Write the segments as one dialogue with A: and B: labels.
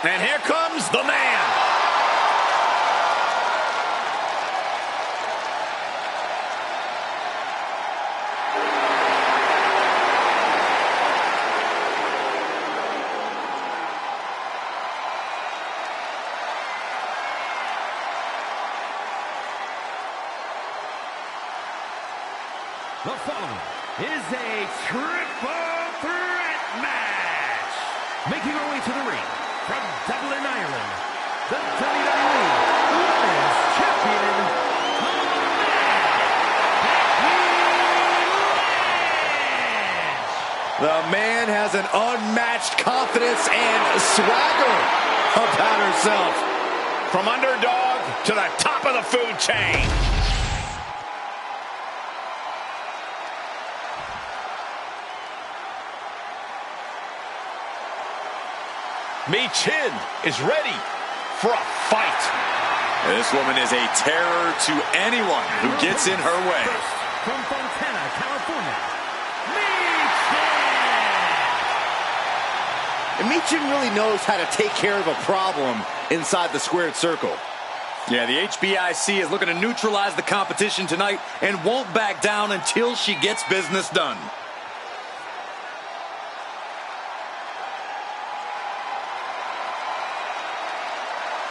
A: And here comes the man.
B: The following is a triple threat match. Making our way to the ring from Dublin, Ireland, the WWE Women's Champion,
A: The man has an unmatched confidence and swagger about herself. From underdog to the top of the food chain. Michin is ready for a fight.
C: This woman is a terror to anyone who gets in her way.
B: From Fontana, California, Michin!
A: And Michin really knows how to take care of a problem inside the squared circle.
C: Yeah, the HBIC is looking to neutralize the competition tonight and won't back down until she gets business done.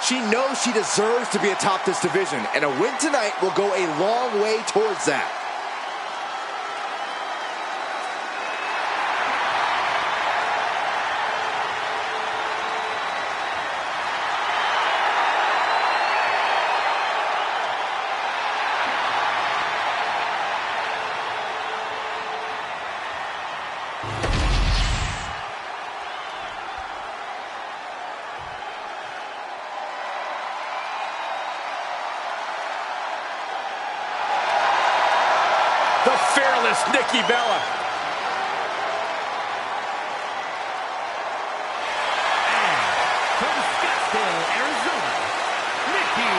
A: She knows she deserves to be atop this division, and a win tonight will go a long way towards that.
C: The fearless Nikki Bella.
B: And from Scottsdale, Arizona, Nikki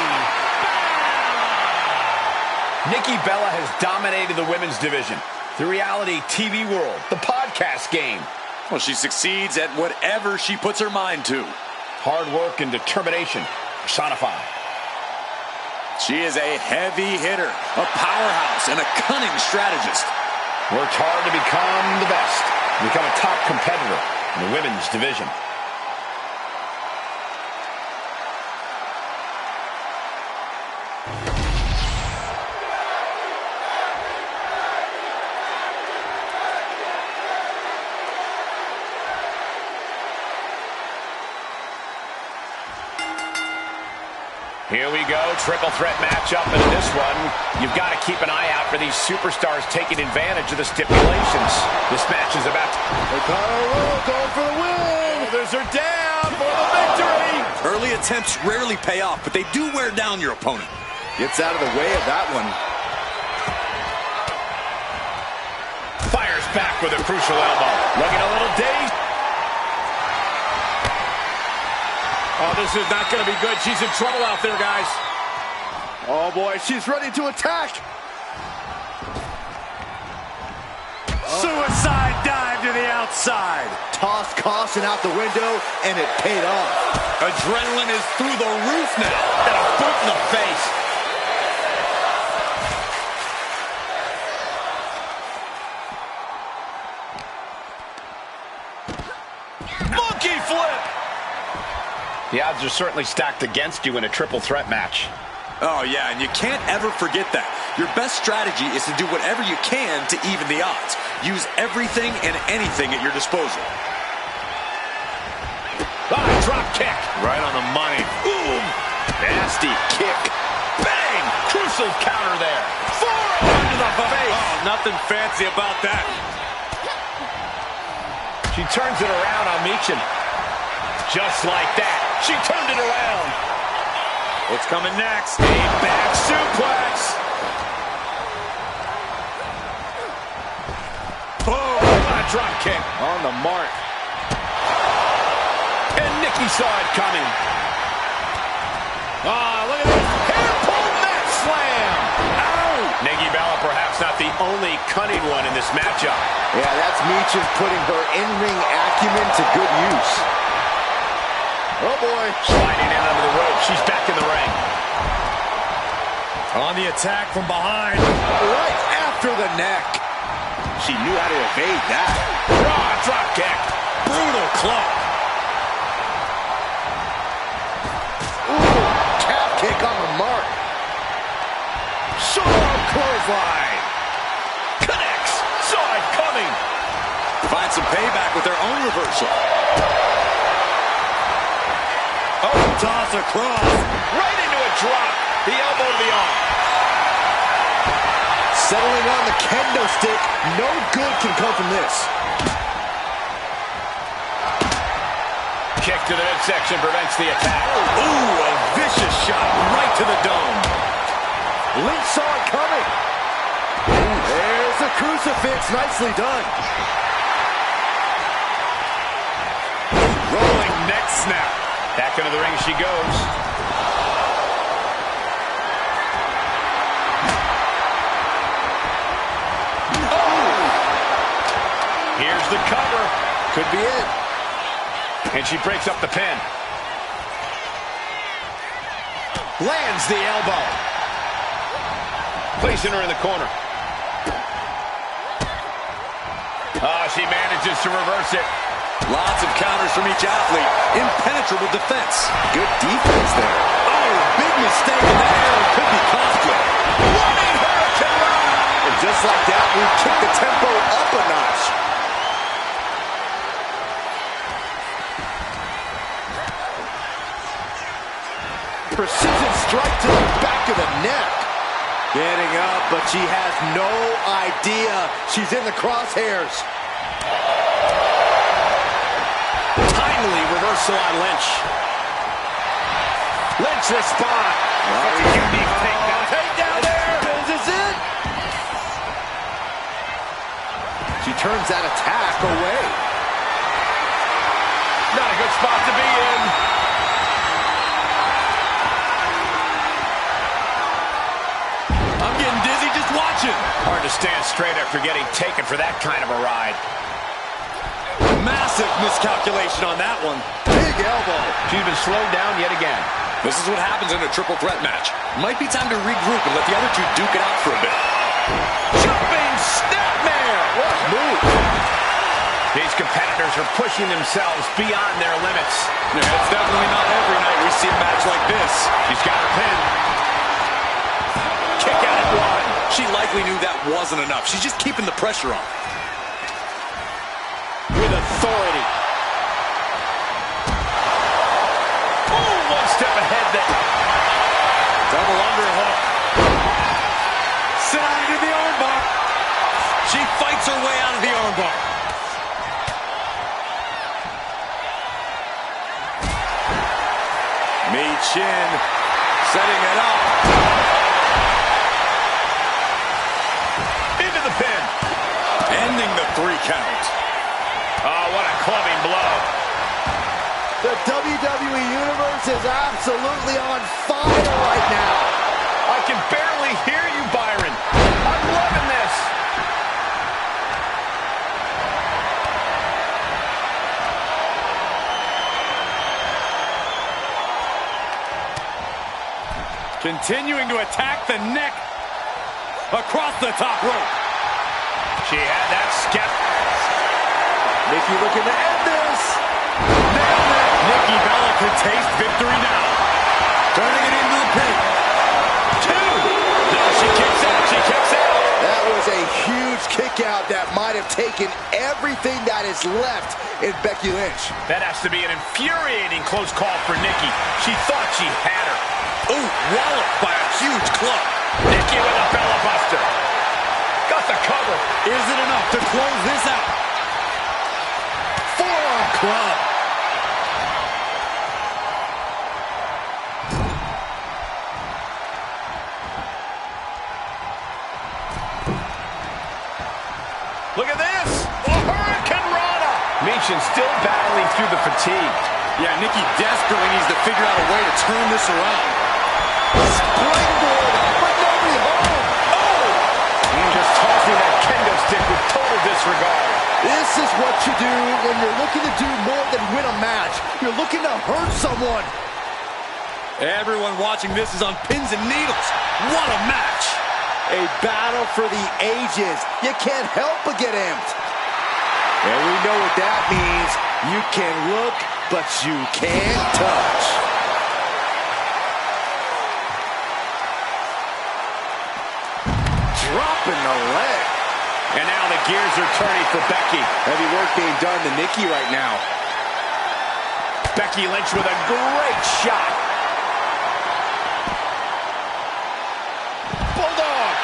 A: Nikki
B: Bella!
A: Bella has dominated the women's division. The reality TV world, the podcast game.
C: Well, she succeeds at whatever she puts her mind to.
A: Hard work and determination personified.
C: She is a heavy hitter, a powerhouse, and a cunning strategist.
A: Worked hard to become the best, become a top competitor in the women's division. Here we go, triple threat matchup, and in this one, you've got to keep an eye out for these superstars taking advantage of the stipulations. This match is about to... going for the win! Shoulders are down for the victory!
C: Early attempts rarely pay off, but they do wear down your opponent.
A: Gets out of the way of that one.
C: Fires back with a crucial elbow.
A: Looking a little dazed.
C: Oh, this is not going to be good. She's in trouble out there, guys.
A: Oh, boy, she's ready to attack.
C: Suicide dive to the outside.
A: Tossed caution out the window, and it paid off.
C: Adrenaline is through the roof now. And a boot in the face. Monkey flip.
A: The odds are certainly stacked against you in a triple threat match.
C: Oh, yeah, and you can't ever forget that. Your best strategy is to do whatever you can to even the odds. Use everything and anything at your disposal.
A: Drop kick. Right on the money. Boom. Nasty kick. Bang. Crucial counter there. Forearm to the face.
C: Oh, nothing fancy about that.
A: She turns it around on Michin. Just like that. She turned it around.
C: What's coming next?
A: A back suplex.
C: Boom.
A: A drop kick. On the mark. And Nikki saw it coming. Look at this. Hair pull mat slam. Ow. Nikki Bella perhaps not the only cunning one in this matchup. Yeah, that's Michin putting her in-ring acumen to good use. Oh, boy. Sliding in under the rope. She's back in the ring.
C: On the attack from behind. Right after the neck.
A: She knew how to evade that. Raw drop kick.
C: Brutal club.
A: Ooh, calf kick on the mark. Short clothesline. Connects. Saw it coming.
C: Find some payback with their own reversal. Oh, toss across.
A: Right into a drop. The elbow to the arm.
C: Settling on the kendo stick. No good can come from this.
A: Kick to the midsection prevents the attack.
C: Ooh, a vicious shot right to the dome.
A: Lynch saw it coming.
C: There's the crucifix. Nicely done.
A: Rolling neck snap. Back into the ring she goes. Oh! Here's the cover.
C: Could be it.
A: And she breaks up the pin. Lands the elbow. Placing her in the corner. Oh, she manages to reverse it.
C: Lots of counters from each athlete. Impenetrable defense. Good defense there. Oh, big mistake in that area. Could be costly.
A: Running Hurricane Rana.
C: And just like that, we kick the tempo up a notch.
A: Precision strike to the back of the neck.
C: Getting up, but she has no idea she's in the crosshairs.
A: Timely reversal on Lynch. Lynch responds. That's a unique takedown.
C: Takedown there. Is this it? She turns that attack away.
A: Not a good spot to be in.
C: I'm getting dizzy just watching.
A: Hard to stand straight after getting taken for that kind of a ride.
C: Massive miscalculation on that one. Big elbow.
A: She's been slowed down yet again.
C: This is what happens in a triple threat match. Might be time to regroup and let the other two duke it out for a bit.
A: Jumping snapmare. What a move. These competitors are pushing themselves beyond their limits.
C: Yeah, it's definitely not every night we see a match like this.
A: She's got her pin. Kick out at one.
C: She likely knew that wasn't enough. She's just keeping the pressure on.
A: With authority. Oh, one step ahead there.
C: Double underhook. Sit out into the armbar. She fights her way out of the armbar. Chin setting it up.
A: Into the pin.
C: Ending the 3 count.
A: Oh, what a clubbing blow.
D: The WWE Universe is absolutely on fire right now.
A: I can barely hear you, Byron. I'm loving this.
C: Continuing to attack the neck across the top rope.
A: She had that skip.
C: Nikki looking to end this. Nailed it. Nikki Bella can taste victory now. Turning it into the pin. 2. No, she kicks out. She kicks out.
D: That was a huge kick out that might have taken everything that is left in Becky Lynch.
A: That has to be an infuriating close call for Nikki. She thought she had her.
C: Ooh, walloped by a huge club.
A: Nikki with a Bella Buster. Got the cover.
C: Is it enough to close this out? Forearm club.
A: Look at this. A Hurricane Rana. Michin still battling through the fatigue.
C: Yeah, Nikki desperately needs to figure out a way to turn this around.
D: Springboard, but nobody home.
A: Oh! Just tossing that kendo stick with total disregard.
D: This is what you do when you're looking to do more than win a match. You're looking to hurt someone.
C: Everyone watching this is on pins and needles. What a match.
D: A battle for the ages. You can't help but get amped. And we know what that means. You can look, but you can't touch. Dropping the leg.
A: And now the gears are turning for Becky.
D: Heavy work being done to Nikki right now.
A: Becky Lynch with a great shot. Bulldog.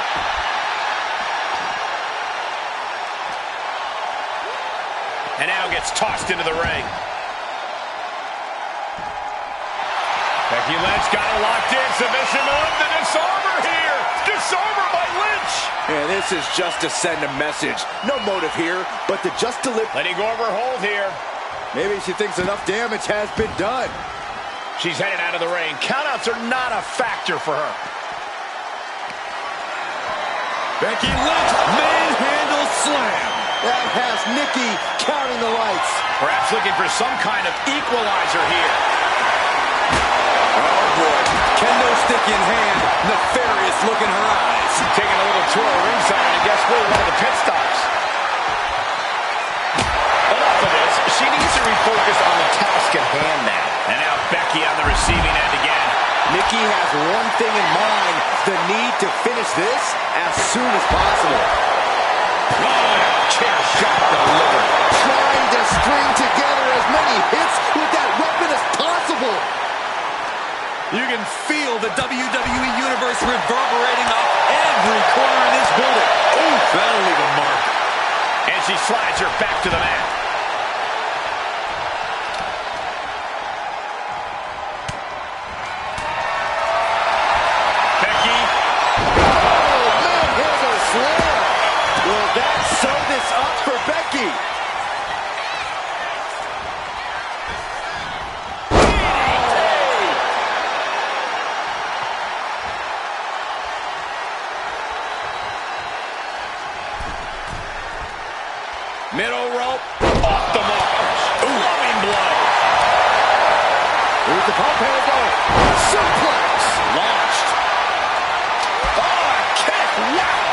A: And now gets tossed into the ring. Becky Lynch got it locked in. Submission move. The disarmer here. Disarmer by Lynch.
D: And this is just to send a message. No motive here, but to just deliver.
A: Letting go of her hold here.
D: Maybe she thinks enough damage has been done.
A: She's headed out of the ring. Countouts are not a factor for her.
C: Becky Lynch, manhandle slam.
D: That has Nikki counting the lights.
A: Perhaps looking for some kind of equalizer here.
C: Oh boy, kendo stick in hand, nefarious look in her eyes.
A: Taking a little tour of ringside, and guess what? One of the pit stops. Enough of this. She needs to refocus on the task at hand now. And now Becky on the receiving end again.
D: Nikki has one thing in mind, the need to finish this as soon as possible.
A: Oh, chair shot delivered.
D: Trying to string together as many hits with that weapon as possible.
C: You can feel the WWE Universe reverberating off every corner in this building. Ooh, that'll leave a mark.
A: And she slides her back to the mat. Becky.
D: Oh, man, here's a slam. Will that sew this up for Becky?
A: Middle rope. Off the mark. Loving blow.
D: Here's the pump handle. Suplex.
A: Launched. Oh, a kick. Wow.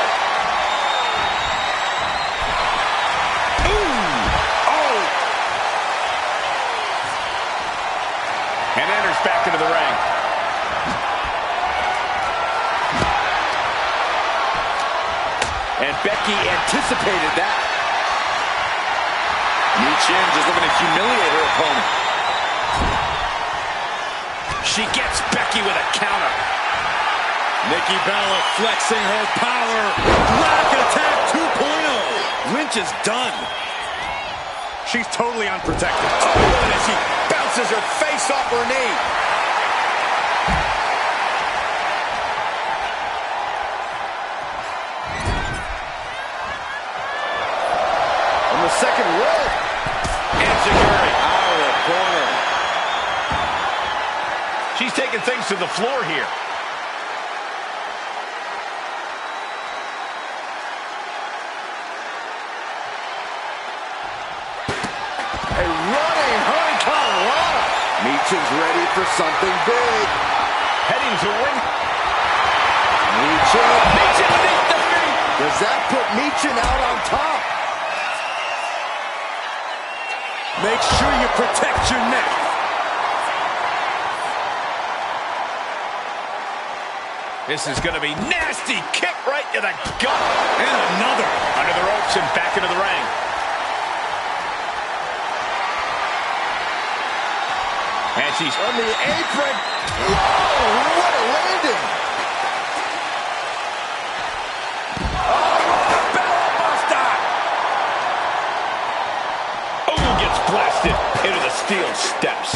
A: Ooh. Oh. And enters back into the ring.
D: And Becky anticipated that.
C: Chin just looking to humiliate her opponent.
A: She gets Becky with a counter.
C: Nikki Bella flexing her power. Black Attack 2.0. Lynch is done. She's totally unprotected.
A: Oh, and as she bounces her face off her knee.
D: On the second rope.
A: Enziguri
D: Out of the corner.
A: She's taking things to the floor here.
D: A running hurricanrana. Meechin's ready for something big.
A: Heading to win.
D: Meechin.
A: Meechin beneath the feet.
D: Does that put Meechin out on top?
C: Make sure you protect your neck.
A: This is going to be nasty. Kick right to the gut.
C: And another.
A: Under the ropes and back into the ring. And she's
D: On the apron. Whoa, what a landing.
A: blasted into the steel steps.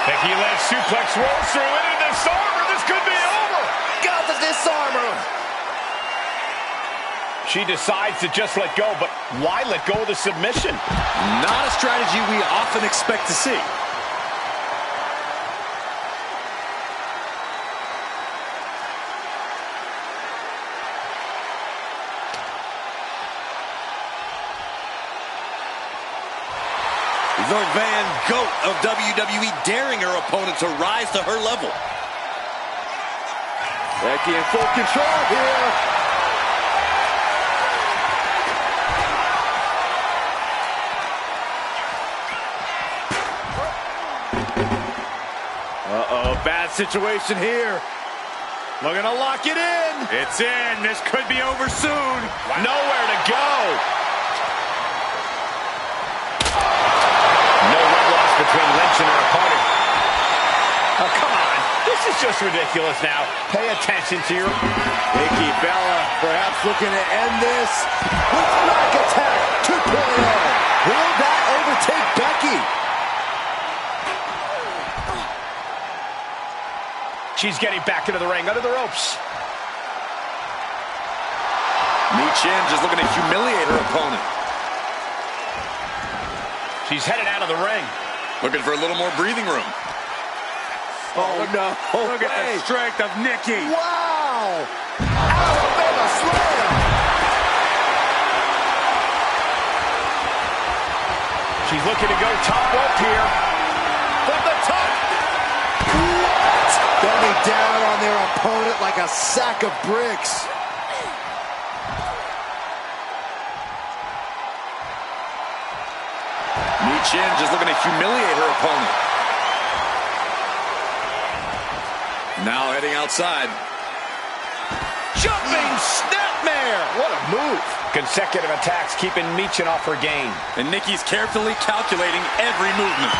A: Becky Lynch suplex rolls through into the disarmer. This could be over.
D: Got the disarmer.
A: She decides to just let go, but why let go of the submission?
C: Not a strategy we often expect to see. The Van Goat of WWE, daring her opponent to rise to her level.
D: Becky in full control here. Uh-oh, bad situation here. Looking to lock it in.
C: It's in. This could be over soon.
A: Nowhere to go. No red loss between Lynch and her opponent. Oh, come on. This is just ridiculous now. Pay attention to your...
D: Nikki Bella perhaps looking to end this with Black Attack 2.0. Will that overtake Becky?
A: She's getting back into the ring, under the ropes.
C: Michin just looking to humiliate her opponent.
A: She's headed out of the ring.
C: Looking for a little more breathing room.
D: Oh, no.
C: Look at the strength of Nikki.
D: Wow. Alabama slam.
A: She's looking to go top rope here. From the top.
D: What? Coming down on their opponent like a sack of bricks.
C: Michin just looking to humiliate her opponent. Now heading outside.
A: Jumping snapmare. What a move. Consecutive attacks keeping Michin off her game.
C: And Nikki's carefully calculating every movement.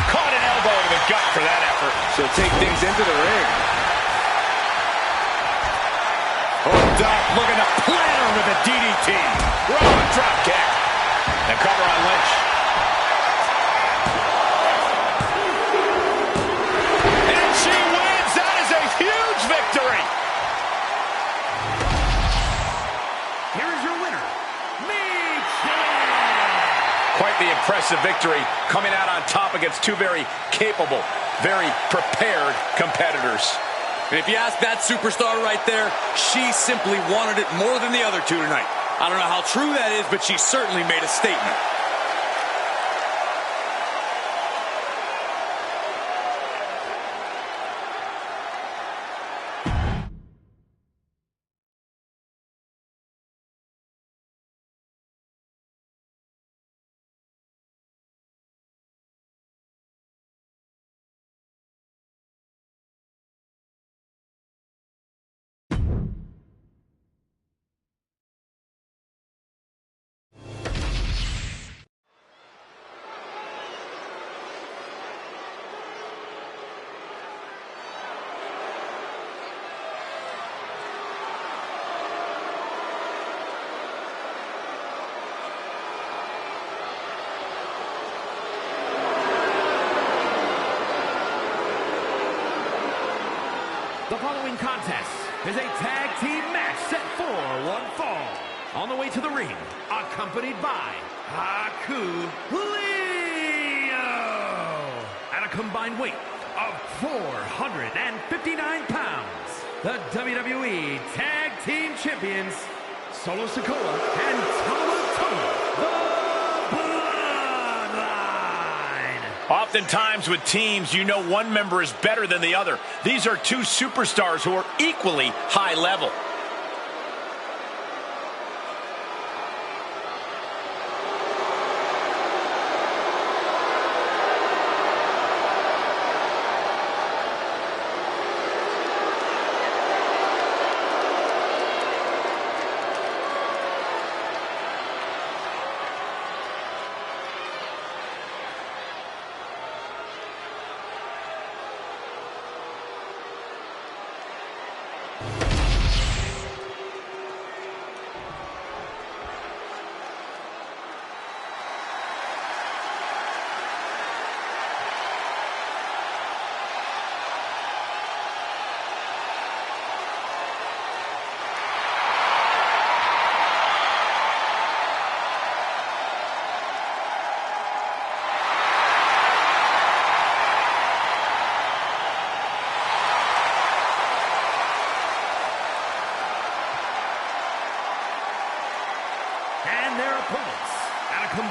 A: Caught an elbow to the gut for that effort.
D: She'll take things into the ring.
A: Hooked up, looking to plant her with a DDT. Raw drop kick. The cover on Lynch. And she wins. That is a huge victory.
B: Here is your winner, Michin.
A: Quite the impressive victory, coming out on top against two very capable, very prepared competitors.
C: And if you ask that superstar right there, she simply wanted it more than the other two tonight. I don't know how true that is, but she certainly made a statement.
B: The following contest is a tag team match set for one fall. On the way to the ring, accompanied by Haku Leo at a combined weight of 459 pounds. The WWE Tag Team Champions, Solo Sikoa and Tama Tonga, the Bloodline.
A: Oftentimes with teams, you know one member is better than the other. These are two superstars who are equally high level.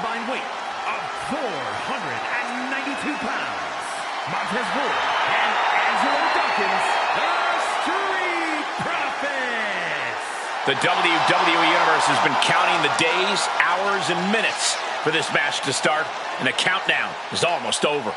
B: combined weight of 492 pounds, Montez Ford and Angelo Dawkins, the Street Profits.
A: The WWE Universe has been counting the days, hours, and minutes for this match to start, and the countdown is almost over.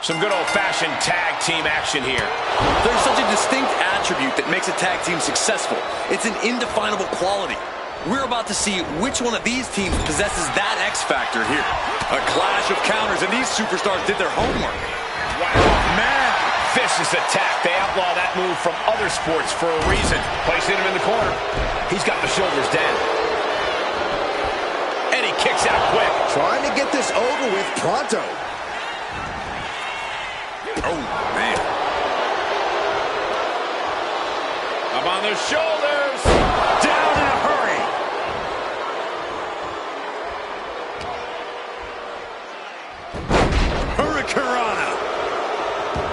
A: Some good old-fashioned tag team action here.
C: There's such a distinct attribute that makes a tag team successful. It's an indefinable quality. We're about to see which one of these teams possesses that X factor here. A clash of counters, and these superstars did their homework.
A: Wow, man. Vicious attack. They outlaw that move from other sports for a reason. Placing him in the corner. He's got the shoulders down. And he kicks out quick.
D: Trying to get this over with pronto.
C: Oh, man.
A: Up on the shoulders.
C: Down in a hurry. Hurricanrana.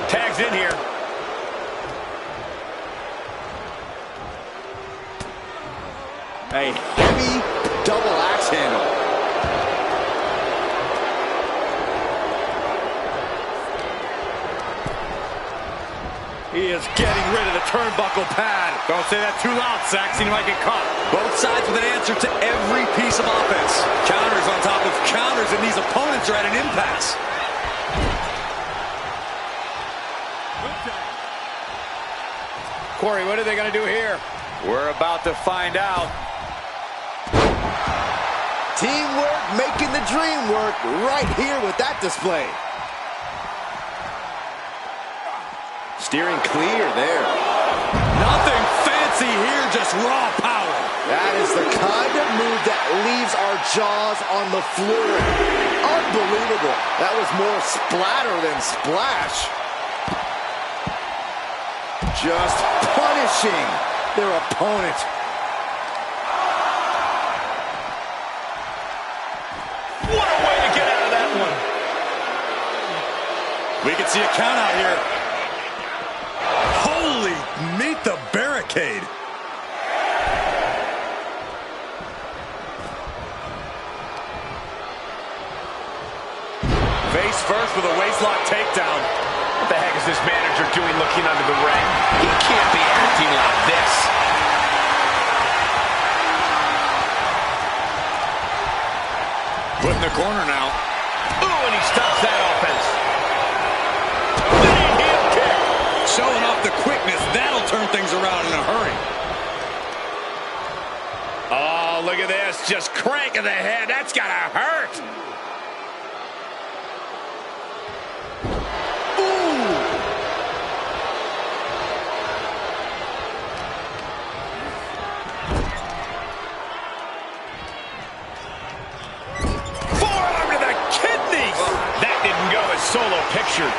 A: Tags in here.
D: A heavy double axe handle.
C: He is getting rid of the turnbuckle pad. Don't say that too loud, Saxon. You might get caught. Both sides with an answer to every piece of offense. Counters on top of counters, and these opponents are at an impasse.
A: Corey, what are they going to do here?
C: We're about to find out.
D: Teamwork making the dream work right here with that display. Steering clear there.
C: Nothing fancy here, just raw power.
D: That is the kind of move that leaves our jaws on the floor. Unbelievable. That was more splatter than splash. Just punishing their opponent.
A: What a way to get out of that one.
C: We can see a count out here. Holy, meet the barricade. Face first with a waistlock takedown.
A: What the heck is this manager doing looking under the ring? He can't be acting like this.
C: Put in the corner now.
A: Ooh, and he stops that offense. Big heel kick.
C: Showing off the quickness. That'll turn things around in a hurry.
A: Oh, look at this. Just cranking the head. That's got to hurt. Solo pictured.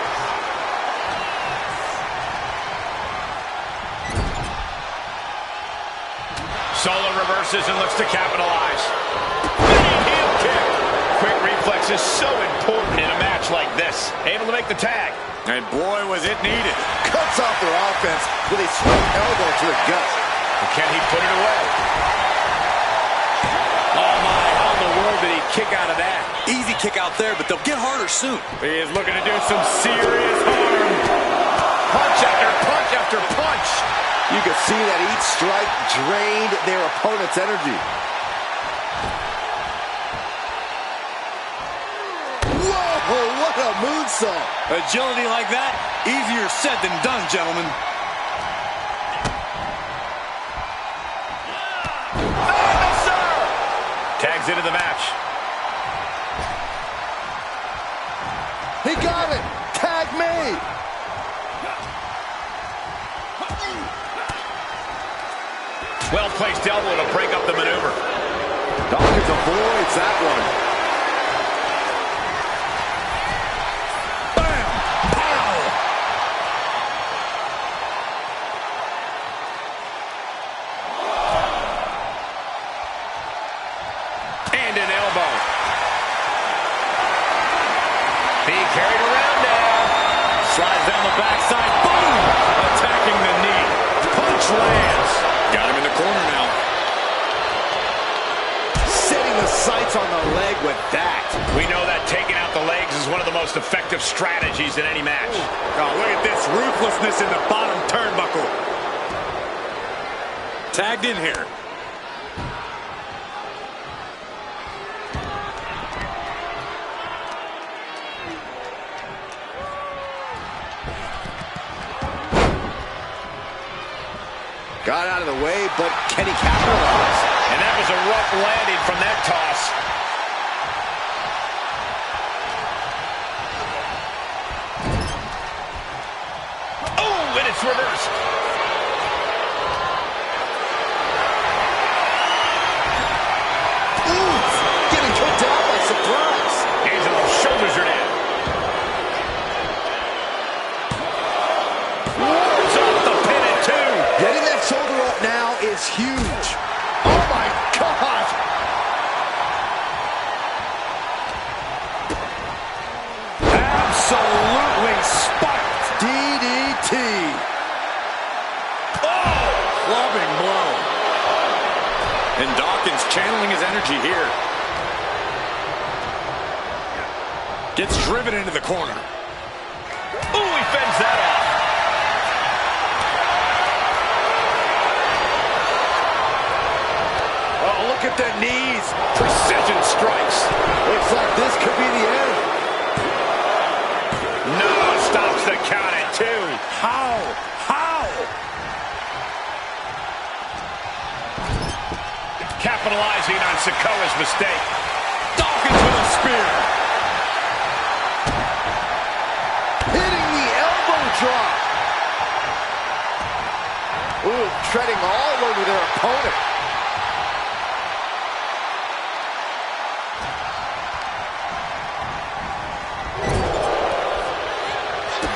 A: Solo reverses and looks to capitalize. Big heel kick. Quick reflex is so important in a match like this. Able to make the tag.
C: And boy, was it needed.
D: Cuts off their offense with a swift elbow to the gut.
A: And can he put it away? Oh my, how in the world did he kick out of that?
C: Easy kick out there, but they'll get harder soon.
A: He is looking to do some serious harm. Punch after punch after punch.
D: You can see that each strike drained their opponent's energy. Whoa, what a moonsault.
C: Agility like that, easier said than done, gentlemen.
A: Tags into the match.
D: He got it. Tag made.
A: Well-placed elbow to break up the maneuver.
D: Dawkins avoids that one. Bam! Pow!
A: And an elbow. Being carried around now.
C: Slides down the backside. Boom! Attacking the knee. Punch lands. Got him in the corner now.
D: Setting the sights on the leg with that.
A: We know that taking out the legs is one of the most effective strategies in any match.
C: Oh, look at this ruthlessness in the bottom turnbuckle. Tagged in here.
D: Got out of the way, but can he capitalize?
A: And that was a rough landing from that toss. Oh, and it's reversed.
D: Ooh, getting kicked out by surprise.
A: Angelo's shoulders are down. Wards off the pin at two.
D: Getting that shoulder up now is huge. Oh, my God.
C: Absolutely spiked.
D: DDT.
C: Oh, clubbing blow. And Dawkins channeling his energy here. Gets driven into the corner.
A: Ooh, he fends that off.
D: Oh, look at the knees.
A: Precision strikes.
D: Looks like this could be the end.
A: No, stops the count at two.
C: How?
A: Capitalizing on Sikoa's mistake.
C: Dawkins with a spear.
D: Hitting the elbow drop. Ooh, treading all over their opponent.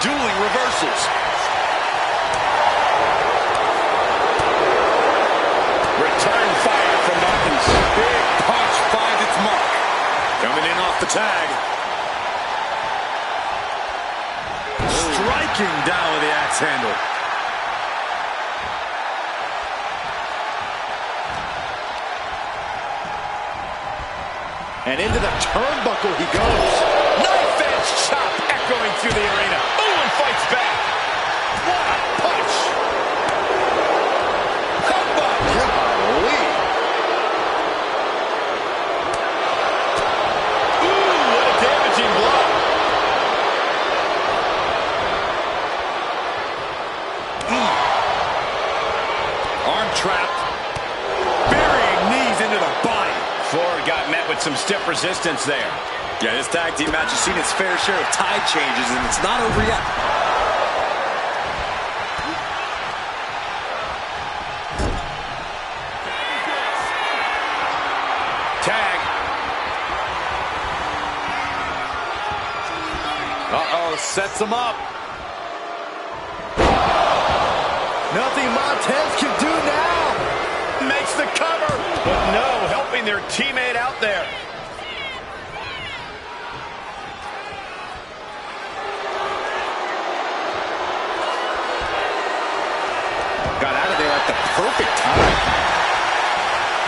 C: Dueling reversals.
A: Return fire from Dawkins.
C: Big punch finds its mark. Coming in off the tag. Striking down with the axe handle.
D: And into the turnbuckle he goes.
A: Knife edge chop echoing through the arena. Ooh, and fights back. What a punch.
D: Golly.
A: Ooh, what a damaging blow.
C: Arm trapped. Burying knees into the body.
A: Ford got met with some stiff resistance there.
C: Yeah, this tag team match has seen its fair share of tide changes, and it's not over yet.
A: Tag.
C: Uh-oh, sets him up.
D: Nothing Montez can do now.
A: Makes the cover. But no, helping their teammate out there.
D: Got out of there at the perfect time.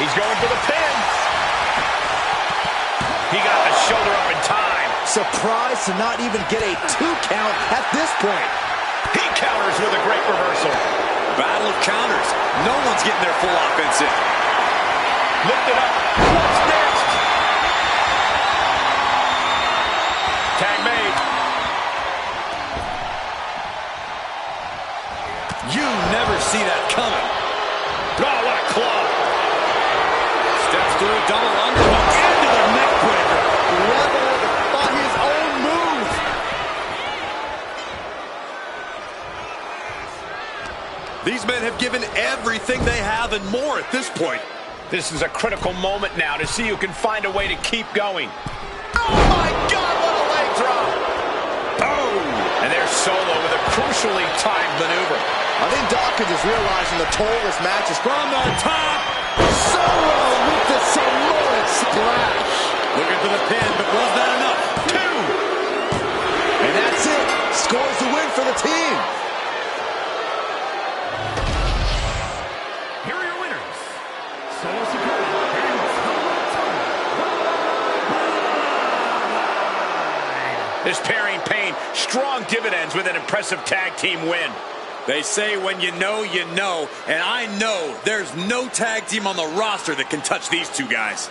A: He's going for the pin. He got the shoulder up in time.
D: Surprised to not even get a 2 count at this point.
A: He counters with a great reversal.
C: battle of counters. No one's getting their full offense in.
A: Lift it up. What's next? Tag made.
C: You never see that coming.
A: Oh, what a club.
C: Steps through a double underhook into the neck breaker.
D: Leveled by his own move.
C: These men have given everything they have and more at this point.
A: This is a critical moment now to see who can find a way to keep going.
D: Oh my God, what a leg drop.
A: Oh! And there's Solo with a crucially timed maneuver.
D: I think Dawkins is realizing the toll this match is
C: From the top.
D: Solo with the Samoan splash.
C: Looking for the pin, but was that enough?
D: 2. And that's it. Scores the win for the team.
B: Here are your winners. Solo Sikoa and Bloodline.
A: This pairing paid strong dividends with an impressive tag team win.
C: They say when you know, and I know there's no tag team on the roster that can touch these two guys.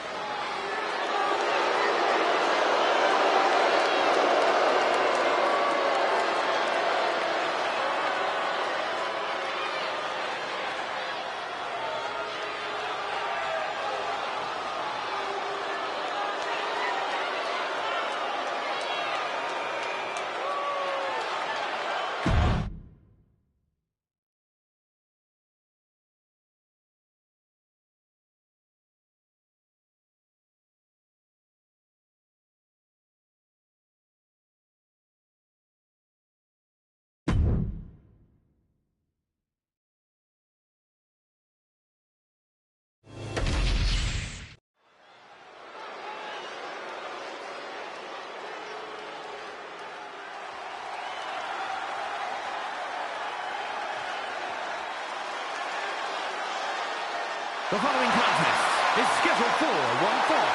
B: The following contest is scheduled for one fall.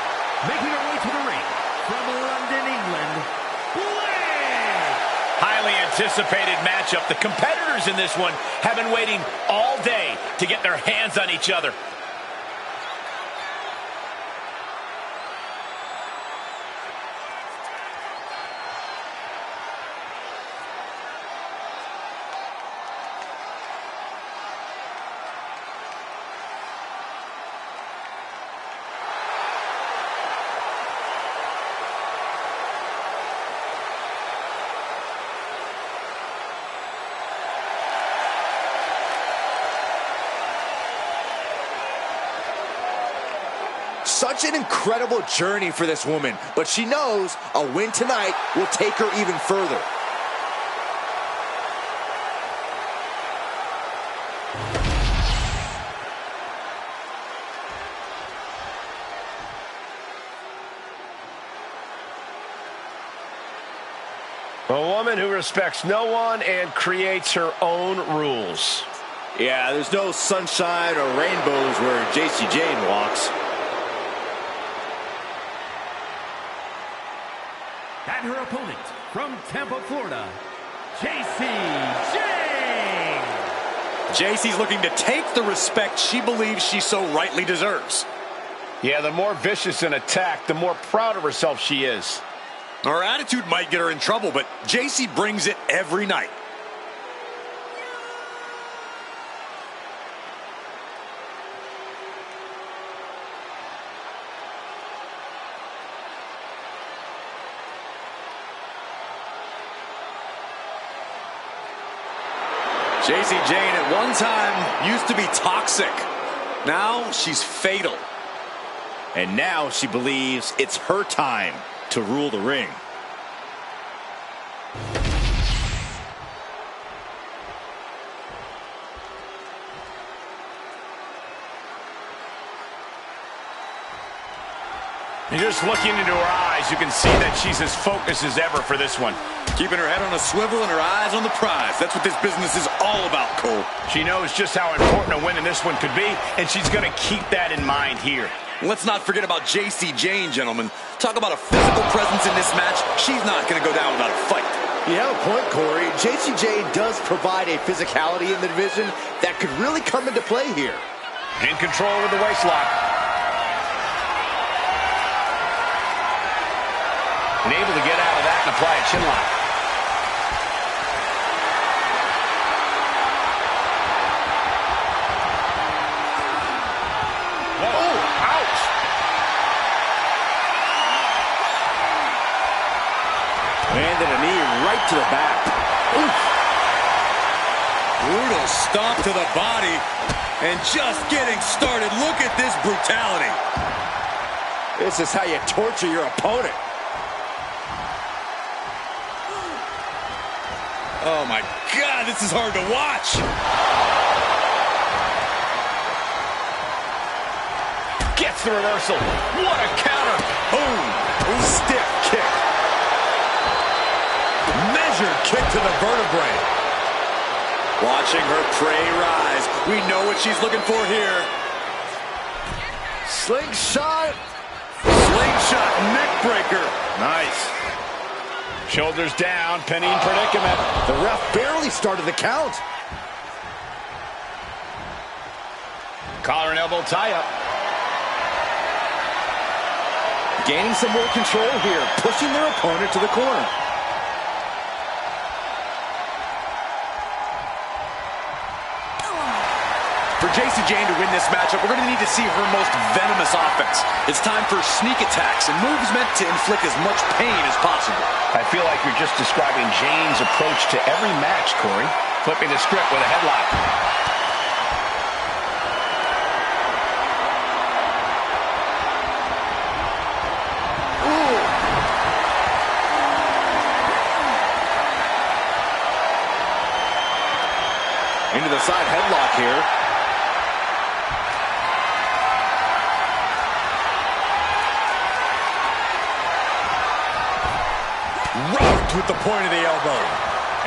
B: Making her way to the ring from London, England, Blade!
A: Highly anticipated matchup. The competitors in this one have been waiting all day to get their hands on each other.
D: Such an incredible journey for this woman, but she knows a win tonight will take her even further.
A: A woman who respects no one and creates her own rules.
D: Yeah, there's no sunshine or rainbows where JC Jane walks.
B: And her opponent from Tampa, Florida, JC Jane.
C: JC's looking to take the respect she believes she so rightly deserves.
A: Yeah, the more vicious an attack, the more proud of herself she is.
C: Her attitude might get her in trouble, but JC brings it every night. JC Jane at one time used to be toxic. Now she's fatal.
D: And now she believes it's her time to rule the ring.
A: And just looking into her eyes, you can see that she's as focused as ever for this one.
C: Keeping her head on a swivel and her eyes on the prize. That's what this business is all about, Cole.
A: She knows just how important a win in this one could be, and she's going to keep that in mind here.
C: Let's not forget about JC Jane, gentlemen. Talk about a physical presence in this match. She's not going to go down without a fight.
D: You have a point, Corey. JCJ does provide a physicality in the division that could really come into play here.
A: In control with the waistlock. And able to get out of that and apply a chin lock. Oh, ouch!
D: Landed a knee right to the back. Oof.
C: Brutal stomp to the body. And just getting started. Look at this brutality.
D: This is how you torture your opponent.
C: Oh my God, this is hard to watch.
A: Gets the reversal. What a counter.
D: Boom. Stiff kick.
C: Measured kick to the vertebrae. Watching her prey rise. We know what she's looking for here.
D: Slingshot.
C: Slingshot neck breaker.
D: Nice.
A: Shoulders down, pinning predicament.
D: The ref barely started the count.
A: Collar and elbow tie-up.
D: Gaining some more control here, pushing their opponent to the corner.
C: For Jacy Jayne to win this matchup, we're going to need to see her most venomous offense. It's time for sneak attacks and moves meant to inflict as much pain as possible.
A: I feel like you're just describing Jayne's approach to every match, Corey. Flipping the script with a headlock.
D: Into the side headlock here.
C: Rocked with the point of the elbow.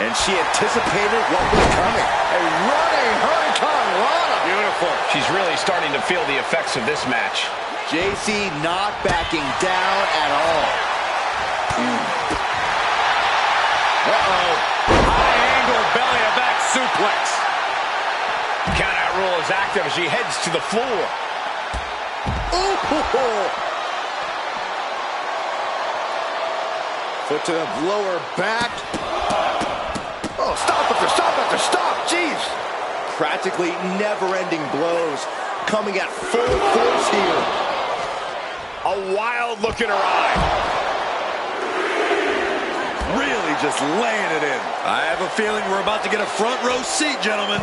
D: And she anticipated what was coming. A running Hurricane Rana. Beautiful.
A: She's really starting to feel the effects of this match.
D: JC not backing down at all.
C: Uh-oh. High angle belly to back suplex.
A: Count-out rule is active as she heads to the floor.
D: Ooh. Foot to the lower back. Oh, stop after stop after stop. Jeez. Practically never-ending blows coming at full force here.
A: A wild look in her eye.
C: Really just laying it in. I have a feeling we're about to get a front row seat, gentlemen.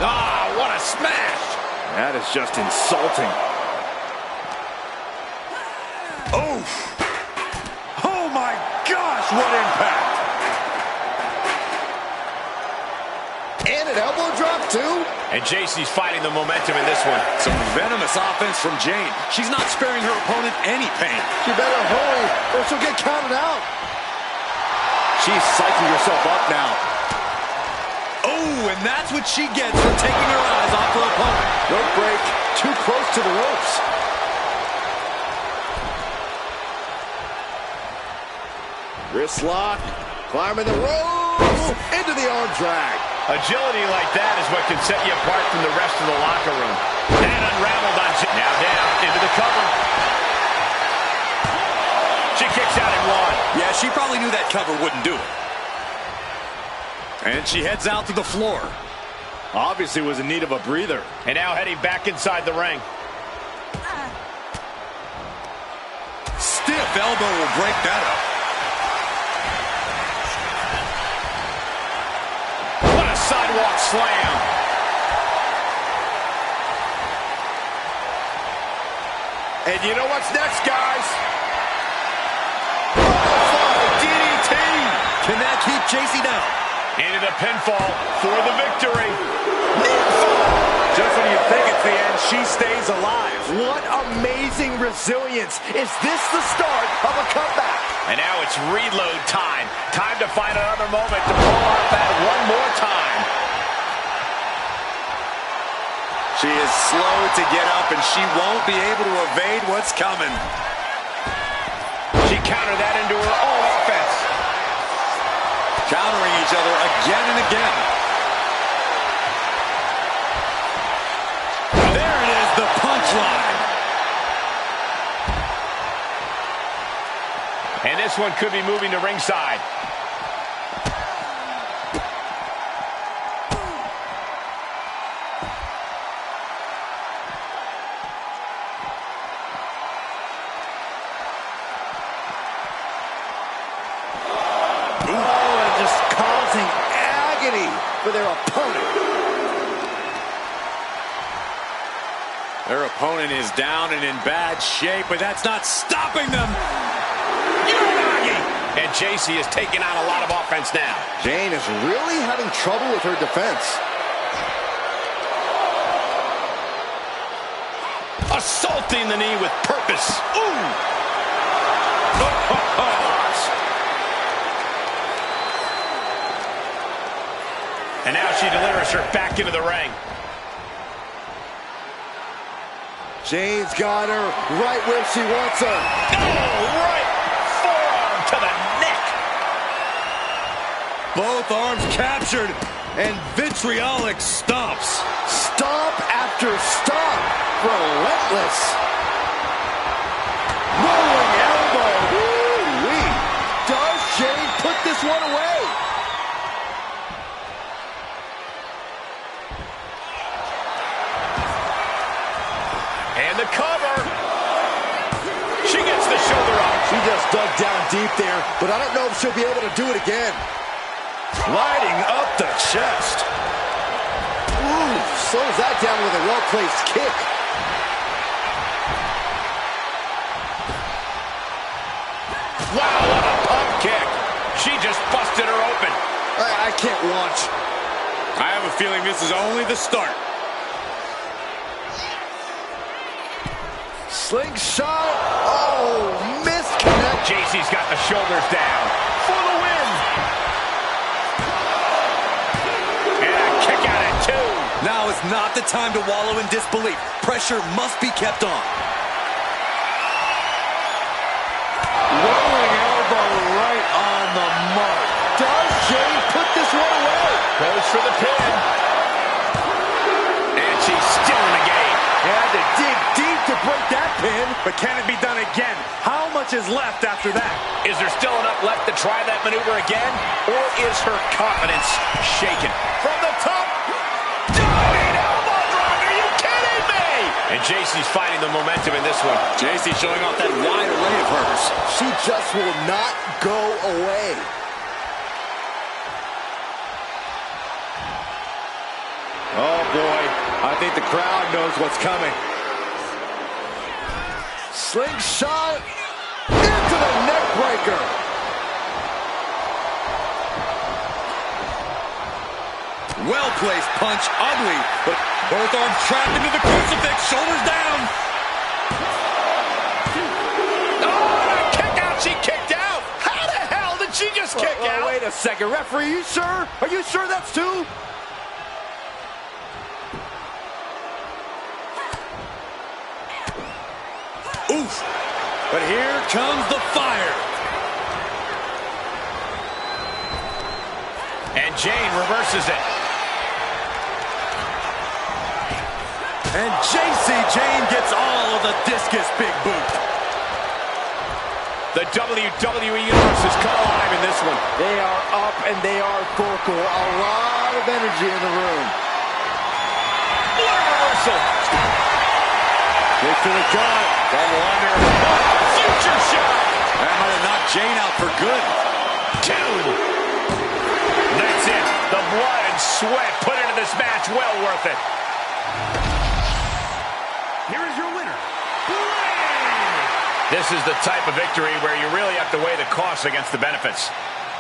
C: Ah, what a smash.
D: That is just insulting.
C: Oof. Oh my gosh, what impact.
D: And an elbow drop too.
A: And JC's fighting the momentum in this one.
C: Some venomous offense from Jayne. She's not sparing her opponent any pain.
D: She better hurry or she'll get counted out. She's psyching herself up now.
C: Oh, and that's what she gets for taking her eyes off her opponent.
D: Rope break, too close to the ropes. Wrist lock, climbing the ropes, into the arm drag.
A: Agility like that is what can set you apart from the rest of the locker room. And unraveled on now down into the cover. She kicks out in one.
C: Yeah, she probably knew that cover wouldn't do it. And she heads out to the floor.
D: Obviously was in need of a breather.
A: And now heading back inside the ring.
C: Stiff elbow will break that up.
A: What a sidewalk slam.
D: And you know what's next, guys? DDT!
C: Can that keep Jacy down?
A: Into the pinfall for the victory.
C: Just when you think it's the end, she stays alive.
D: What amazing resilience. Is this the start of a comeback?
A: And now it's reload time. Time to find another moment to pull off that one more time.
C: She is slow to get up, and she won't be able to evade what's coming.
A: She countered that into her own offense.
C: Countering each other again and again. There it is, the punchline.
A: And this one could be moving to ringside.
D: For their opponent.
C: Their opponent is down and in bad shape, but that's not stopping them.
A: And JC is taking on a lot of offense now.
D: Jane is really having trouble with her defense.
A: Assaulting the knee with purpose. Ooh! And now she delivers her back into the ring.
D: Jane's got her right where she wants her.
A: Oh, right forearm to the neck.
C: Both arms captured, and vitriolic stomps.
D: Stomp after stomp. Relentless. Rolling elbow. Woo-wee. Does Jane put this one away?
A: And the cover. She gets the shoulder up.
D: She just dug down deep there, but I don't know if she'll be able to do it again.
C: Lighting up the chest.
D: Ooh, slows that down with a well-placed kick.
A: Wow, what a pump kick. She just busted her open.
D: I can't watch.
C: I have a feeling this is only the start.
D: Slingshot. Oh, misconnect.
A: JC's got the shoulders down for the win. And a kick out at 2.
C: Now is not the time to wallow in disbelief. Pressure must be kept on.
D: Rolling elbow right on the mark. Does Jane put this one away?
A: Goes for the pin. And she's still in the game.
D: Had to dig deep to break that pin.
C: But can it be done again? How much is left after that?
A: Is there still enough left to try that maneuver again? Or is her confidence shaken? From the top. Diving elbow drop. Are you kidding me? And JC's finding the momentum in this one.
C: JC showing off that wide array of hers.
D: She just will not go away.
C: Oh, boy. I think the crowd knows what's coming.
D: Slingshot into the neck breaker.
C: Well-placed punch, ugly, but both arms trapped into the crucifix, shoulders down.
A: Oh, a kick out. She kicked out. How the hell did she just kick out?
D: Wait a second, referee, are you sure? Are you sure that's 2?
C: Oof. But here comes the fire.
A: And Jane reverses it.
C: And Jane gets all of the discus big boot.
A: The WWE Universe has come alive in this one.
D: They are up and they are vocal. A lot of energy in the room.
A: What a reversal.
C: Kick to the gut. Double under.
A: Future shot.
C: That might have knocked Jane out for good.
A: 2. That's it. The blood and sweat put into this match. Well worth it.
B: Here is your winner.
A: This is the type of victory where you really have to weigh the costs against the benefits.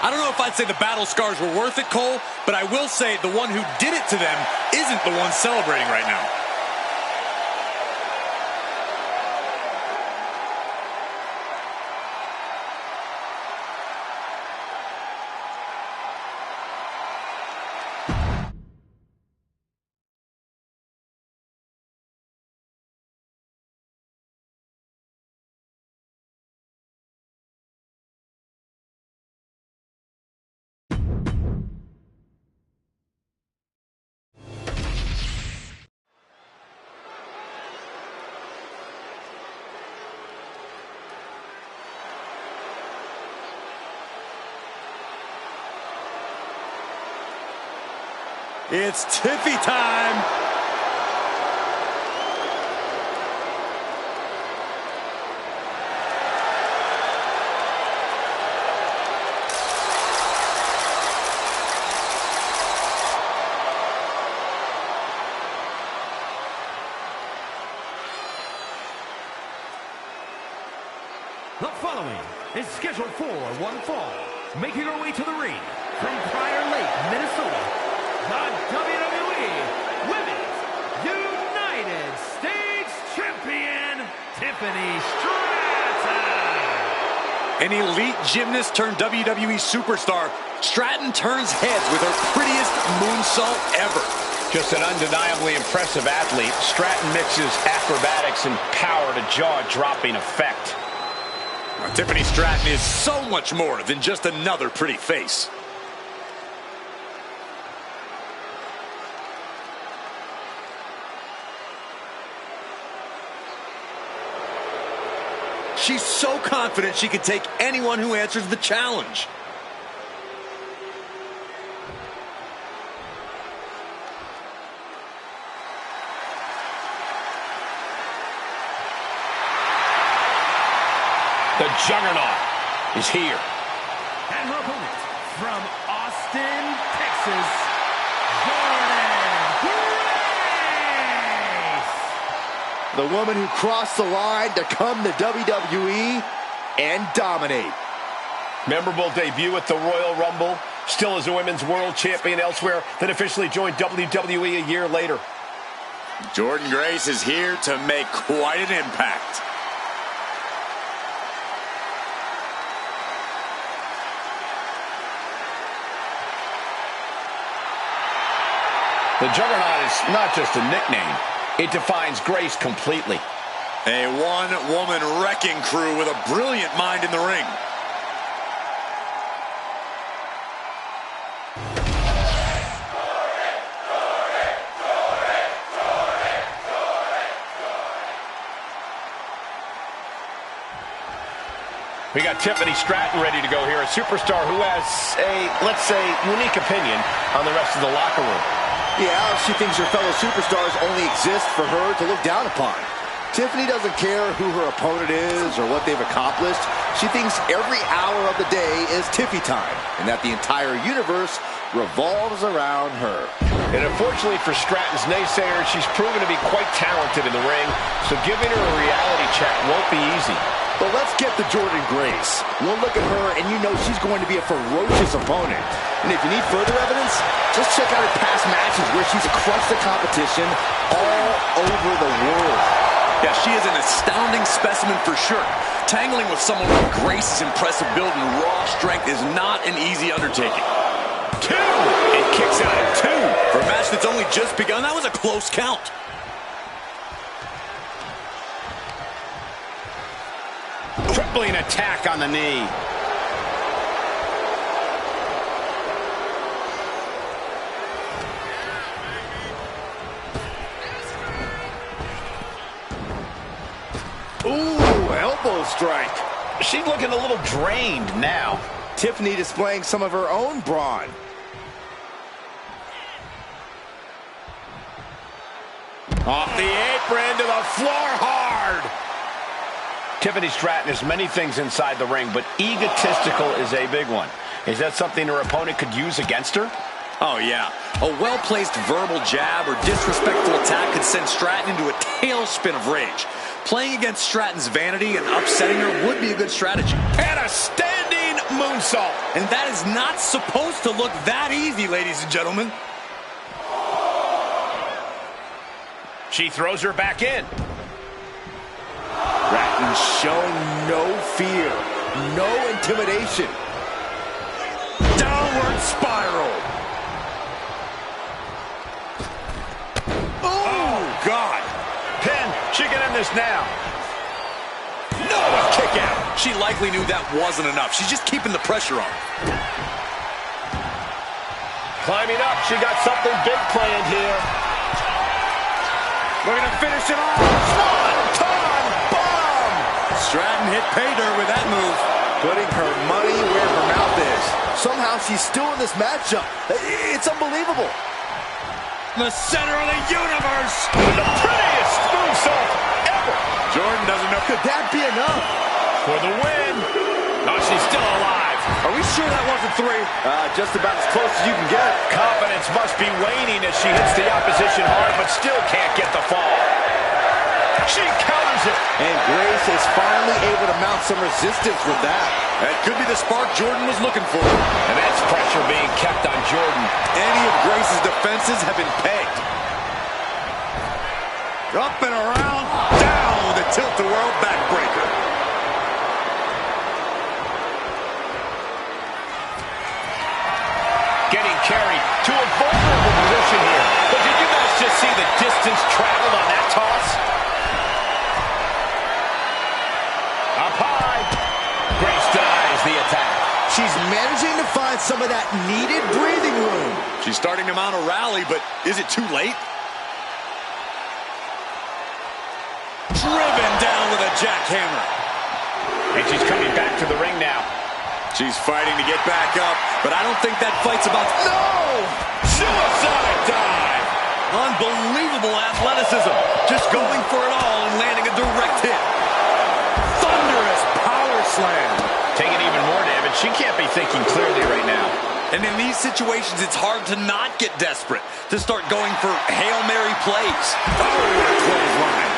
C: I don't know if I'd say the battle scars were worth it, Cole, but I will say the one who did it to them isn't the one celebrating right now. It's Tiffy time.
B: The following is scheduled for one fall, making her way to the ring from Prior Lake, Minnesota, the WWE Women's United States Champion, Tiffany Stratton.
C: An elite gymnast turned WWE superstar, Stratton turns heads with her prettiest moonsault ever.
A: Just an undeniably impressive athlete, Stratton mixes acrobatics and power to jaw-dropping effect.
C: Now, Tiffany Stratton is so much more than just another pretty face. She's so confident she can take anyone who answers the challenge.
A: The Juggernaut is here.
B: And her opponent from Austin, Texas, Jordan Grace.
D: The woman who crossed the line to come to WWE and dominate.
A: Memorable debut at the Royal Rumble. Still is a women's world champion elsewhere, then officially joined WWE a year later.
C: Jordan Grace is here to make quite an impact.
A: The Juggernaut is not just a nickname. It defines Grace completely.
C: A one-woman wrecking crew with a brilliant mind in the ring.
A: We got Tiffany Stratton ready to go here, a superstar who has a, let's say, unique opinion on the rest of the locker room.
D: Yeah, she thinks her fellow superstars only exist for her to look down upon. Tiffany doesn't care who her opponent is or what they've accomplished. She thinks every hour of the day is Tiffy time, and that the entire universe revolves around her.
A: And unfortunately for Stratton's naysayers, she's proven to be quite talented in the ring, so giving her a reality check won't be easy.
D: But let's get to Jordan Grace. We'll look at her, and you know she's going to be a ferocious opponent. And if you need further evidence, just check out her past matches where she's crushed the competition all over the world.
C: Yeah, she is an astounding specimen for sure. Tangling with someone with Grace's impressive build and raw strength is not an easy undertaking.
A: Two! It kicks out at two.
C: For a match that's only just begun, that was a close count.
A: Crippling attack on the knee.
D: Ooh, elbow strike.
A: She's looking a little drained now.
D: Tiffany displaying some of her own brawn.
A: Off the apron to the floor hard. Tiffany Stratton is many things inside the ring, but egotistical is a big one. Is that something her opponent could use against her?
C: Oh, yeah. A well-placed verbal jab or disrespectful attack could send Stratton into a tailspin of rage. Playing against Stratton's vanity and upsetting her would be a good strategy.
A: And a standing moonsault.
C: And that is not supposed to look that easy, ladies and gentlemen.
A: She throws her back in.
D: Stratton showing no fear, no intimidation.
C: Downward spiral. Oh, God.
A: Pin. She can end this now.
C: No, a kick out. She likely knew that wasn't enough. She's just keeping the pressure on.
A: Climbing up. She got something big planned here.
C: We're going to finish it off. Swanton bomb. Stratton hit pay dirt with that move.
D: Putting her money where her mouth is. Somehow she's still in this matchup. It's unbelievable.
C: in the center of the universe.
A: The prettiest moonsault ever.
C: Jordan doesn't know.
D: Could that be enough?
A: For the win. Oh, she's still alive.
C: Are we sure that wasn't 3?
D: Just about as close as you can get.
A: Confidence must be waning as she hits the opposition hard, but still can't get the fall. She counters it.
D: And Grace is finally able to mount some resistance with that.
C: That could be the spark Jordan was looking for.
A: And that's pressure being kept on Jordan.
C: Any of Grace's defenses have been pegged. Up and around, down with a tilt-a-whirl backbreaker.
A: Getting carried to a vulnerable position here. But did you guys just see the distance traveled on that toss? Up high. Grace denies the attack.
D: She's managing to find some of that needed breathing room.
C: She's starting to mount a rally, but is it too late? Driven down with a jackhammer.
A: And she's coming back to the ring now.
C: She's fighting to get back up, but I don't think that fight's about...
A: No! Suicide dive!
C: Unbelievable athleticism. Just going for it all and landing a direct hit. Thunderous power slam.
A: Taking even more damage. She can't be thinking clearly right now.
C: And in these situations, it's hard to not get desperate, to start going for Hail Mary plays. Oh, what a clothesline.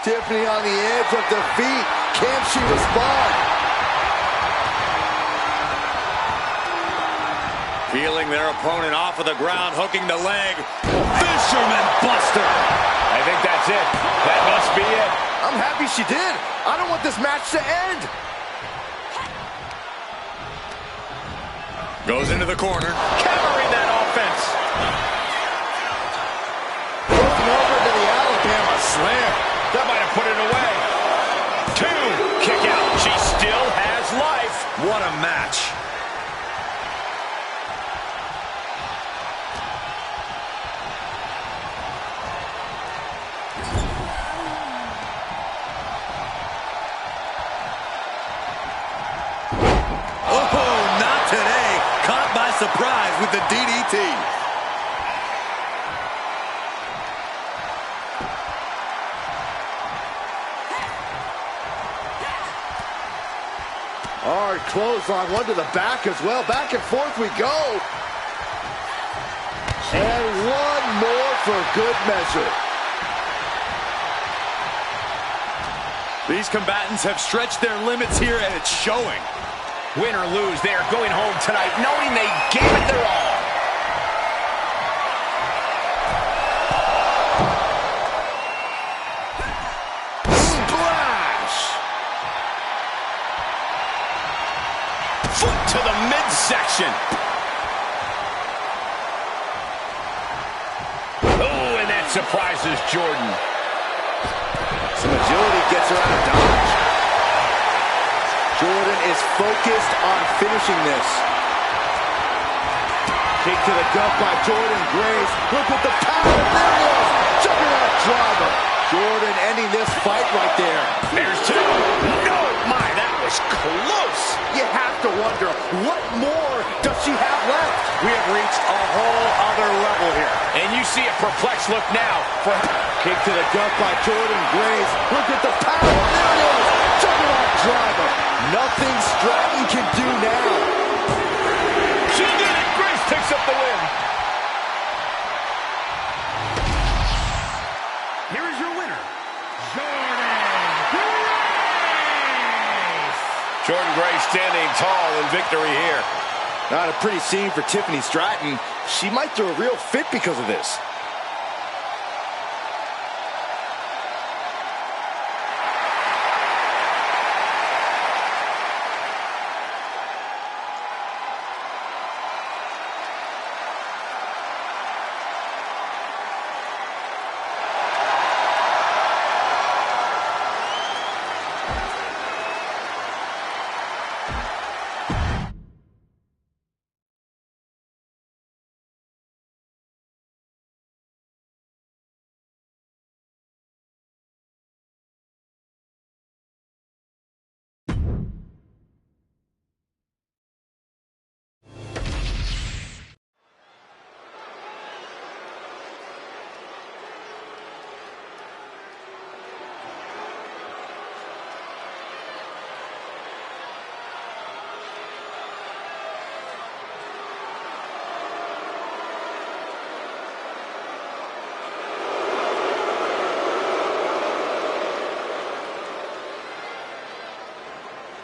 D: Tiffany on the edge of defeat. Can she respond?
C: Peeling their opponent off of the ground, hooking the leg. Fisherman buster.
A: I think that's it. That must be it.
D: I'm happy she did. I don't want this match to end.
C: Goes into the corner.
A: Countering that offense.
D: Going over to the Alabama slam.
A: That might have put it away. 2. Kick out. She still has life.
C: What a match. Oh, not today. Caught by surprise with the DDT.
D: Hard clothesline, one to the back as well. Back and forth we go. And one more for good measure.
C: These combatants have stretched their limits here, and it's showing.
A: Win or lose, they are going home tonight knowing they gave it their all.
D: Splash!
A: Foot to the midsection. Oh, and that surprises Jordan.
D: Some agility gets her out of dodge. Jordan is focused on finishing this. Kick to the gut by Jordan Grace. Look at the power. There it is. Juggernaut driver. Jordan ending this fight right there.
A: There's 2. No, my, that was close.
D: You have to wonder, what more does she have left?
C: We have reached a whole other level here.
A: And you see a perplexed look now for...
D: Kick to the gut by Jordan Grace. Look at the power. There it is. Juggernaut driver. Nothing Stratton can do now.
A: She did it. Grace picks up the win.
B: Here is your winner, Jordan Grace.
A: Jordan Grace standing tall in victory here.
D: Not a pretty scene for Tiffany Stratton. She might throw a real fit because of this.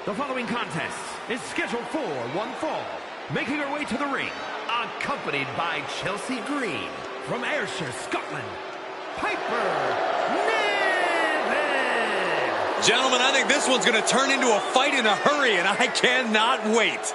B: The following contest is scheduled for one fall. Making her way to the ring, accompanied by Chelsea Green from Ayrshire, Scotland, Piper Niven.
C: Gentlemen, I think this one's going to turn into a fight in a hurry, and I cannot wait.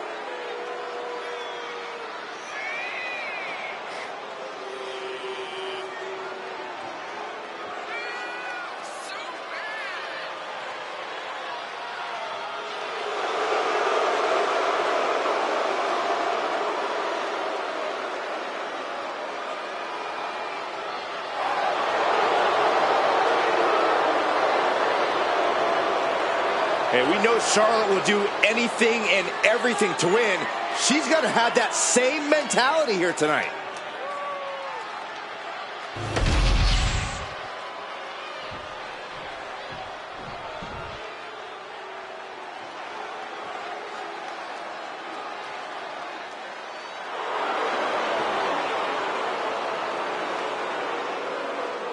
D: And we know Charlotte will do anything and everything to win. She's going to have that same mentality here tonight.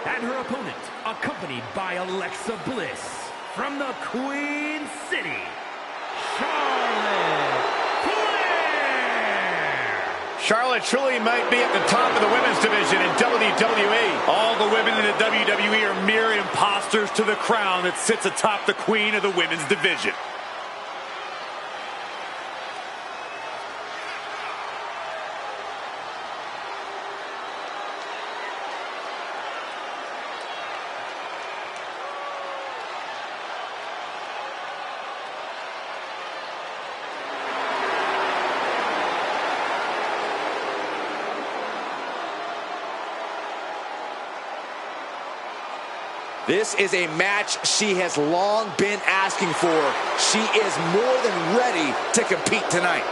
B: And her opponent, accompanied by Alexa Bliss. From the Queen City, Charlotte Flair.
A: Charlotte truly might be at the top of the women's division in WWE.
C: All the women in the WWE are mere imposters to the crown that sits atop the queen of the women's division.
D: This is a match she has long been asking for. She is more than ready to compete tonight.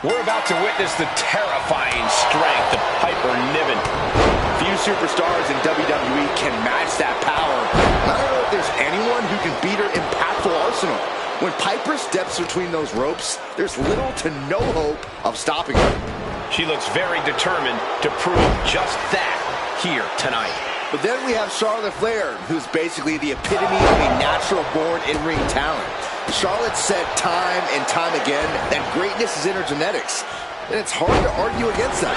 A: We're about to witness the terrifying strength of Piper Niven.
D: Few superstars in WWE can match that power. I don't know if there's anyone who can beat her impactful arsenal. When Piper steps between those ropes, there's little to no hope of stopping her.
A: She looks very determined to prove just that here tonight.
D: But then we have Charlotte Flair, who's basically the epitome of a natural-born in-ring talent. Charlotte said time and time again that greatness is in her genetics, and it's hard to argue against that.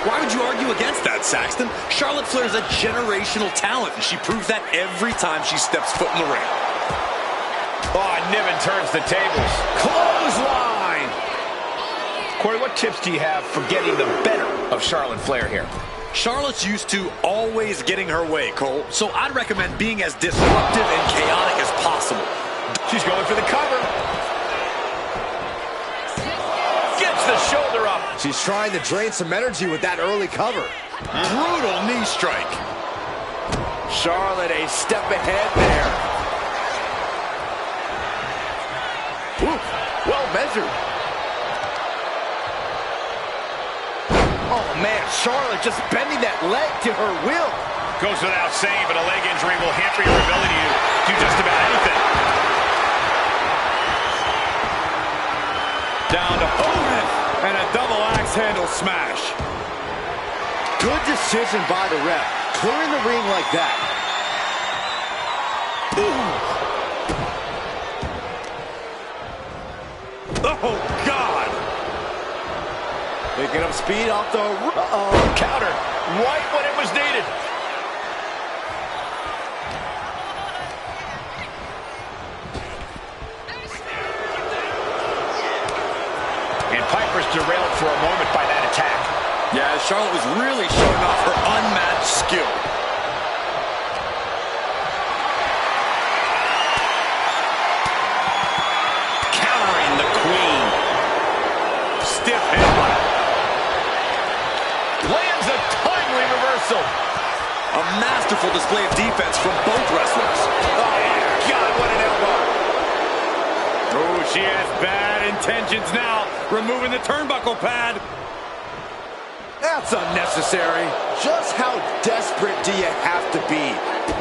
C: Why would you argue against that, Saxton? Charlotte Flair is a generational talent, and she proves that every time she steps foot in the ring.
A: Oh, Niven turns the tables. Clothesline! Corey, what tips do you have for getting the better of Charlotte Flair here?
C: Charlotte's used to always getting her way, Cole, so I'd recommend being as disruptive and chaotic as possible.
A: She's going for the cover. Gets the shoulder up.
D: She's trying to drain some energy with that early cover.
C: Brutal knee strike.
D: Charlotte a step ahead there. Ooh, well measured. Oh man, Charlotte just bending that leg to her will.
A: Goes without saying, but a leg injury will hamper your ability to do just about anything.
C: Down to Owen, and a double axe handle smash.
D: Good decision by the ref, clearing the ring like that.
C: Oh, God.
D: Picking up speed off the...
A: Counter right when it was needed. And Piper's derailed for a moment by that attack.
C: Yeah, Charlotte was really showing off her unmatched skill.
A: Countering the Queen.
C: Stiff headbutt.
A: Lands a timely reversal.
C: A masterful display of defense from both wrestlers.
A: Oh, God, what an elbow.
C: Oh, she has bad intentions now. Removing the turnbuckle pad.
D: That's unnecessary. Just how desperate do you have to be?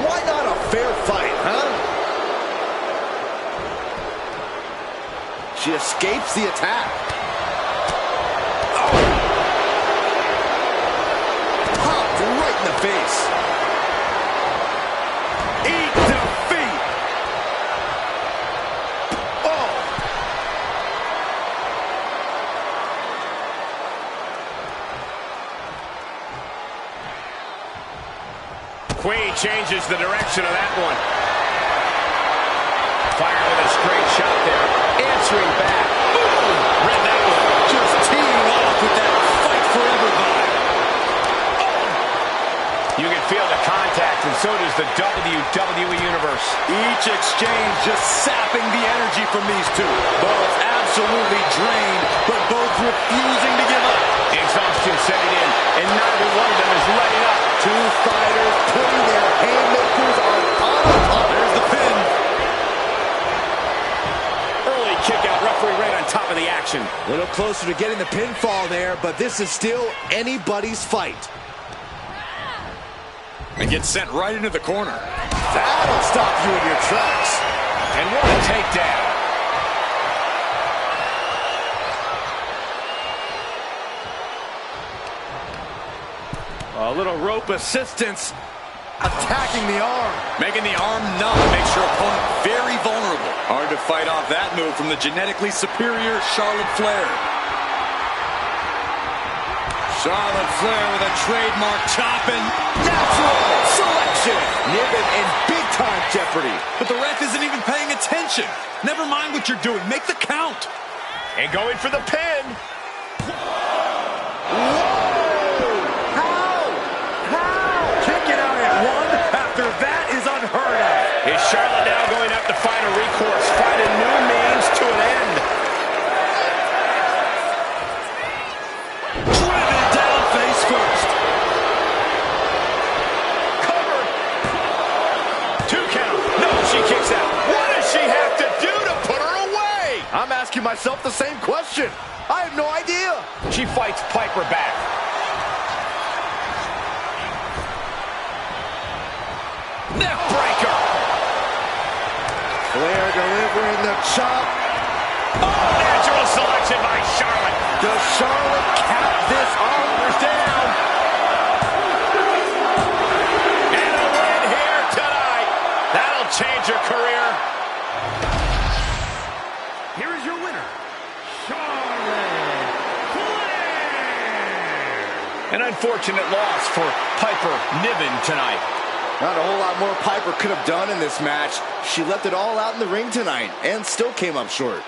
D: Why not a fair fight, huh? She escapes the attack. Oh. Popped right in the face. Eat defeat. Oh.
A: Wwe changes the direction of that one. Fire with a straight shot there. Answering back. Boom! Read that one.
C: Just teeing off with that fight forever vibe.
A: Oh. You can feel the contact, and so does the WWE Universe.
C: Each exchange just sapping the energy from these two. Both absolutely drained, but both refusing to give up.
A: Exhaustion setting in, and neither one of them is letting up.
D: Two fighters putting their haymakers on top.
C: There's the pin.
A: Early kick out, referee right on top of the action.
D: A little closer to getting the pinfall there, but this is still anybody's fight.
C: And gets sent right into the corner.
D: That'll stop you in your tracks.
A: And what a takedown.
C: A little rope assistance.
D: Attacking the arm.
C: Making the arm numb makes your opponent very vulnerable. Hard to fight off that move from the genetically superior Charlotte Flair. Charlotte Flair with a trademark chopping.
D: Natural selection. Niven in big-time jeopardy.
C: But the ref isn't even paying attention. Never mind what you're doing. Make the count.
A: And going for the pin. Is Charlotte now going to have to find a recourse, find a new means to an end?
C: Driven down face first.
A: Covered. 2 count. No, she kicks out. What does she have to do to put her away?
D: I'm asking myself the same question. I have no idea.
A: She fights Piper back. Neck breaker.
D: Flair delivering the chop.
A: Oh, natural selection by Charlotte.
D: Does Charlotte cap this off?
A: Down. And a win here tonight. That'll change her career.
B: Here is your winner, Charlotte Flair.
A: An unfortunate loss for Piper Niven tonight.
D: Not a whole lot more Piper could have done in this match. She left it all out in the ring tonight and still came up short.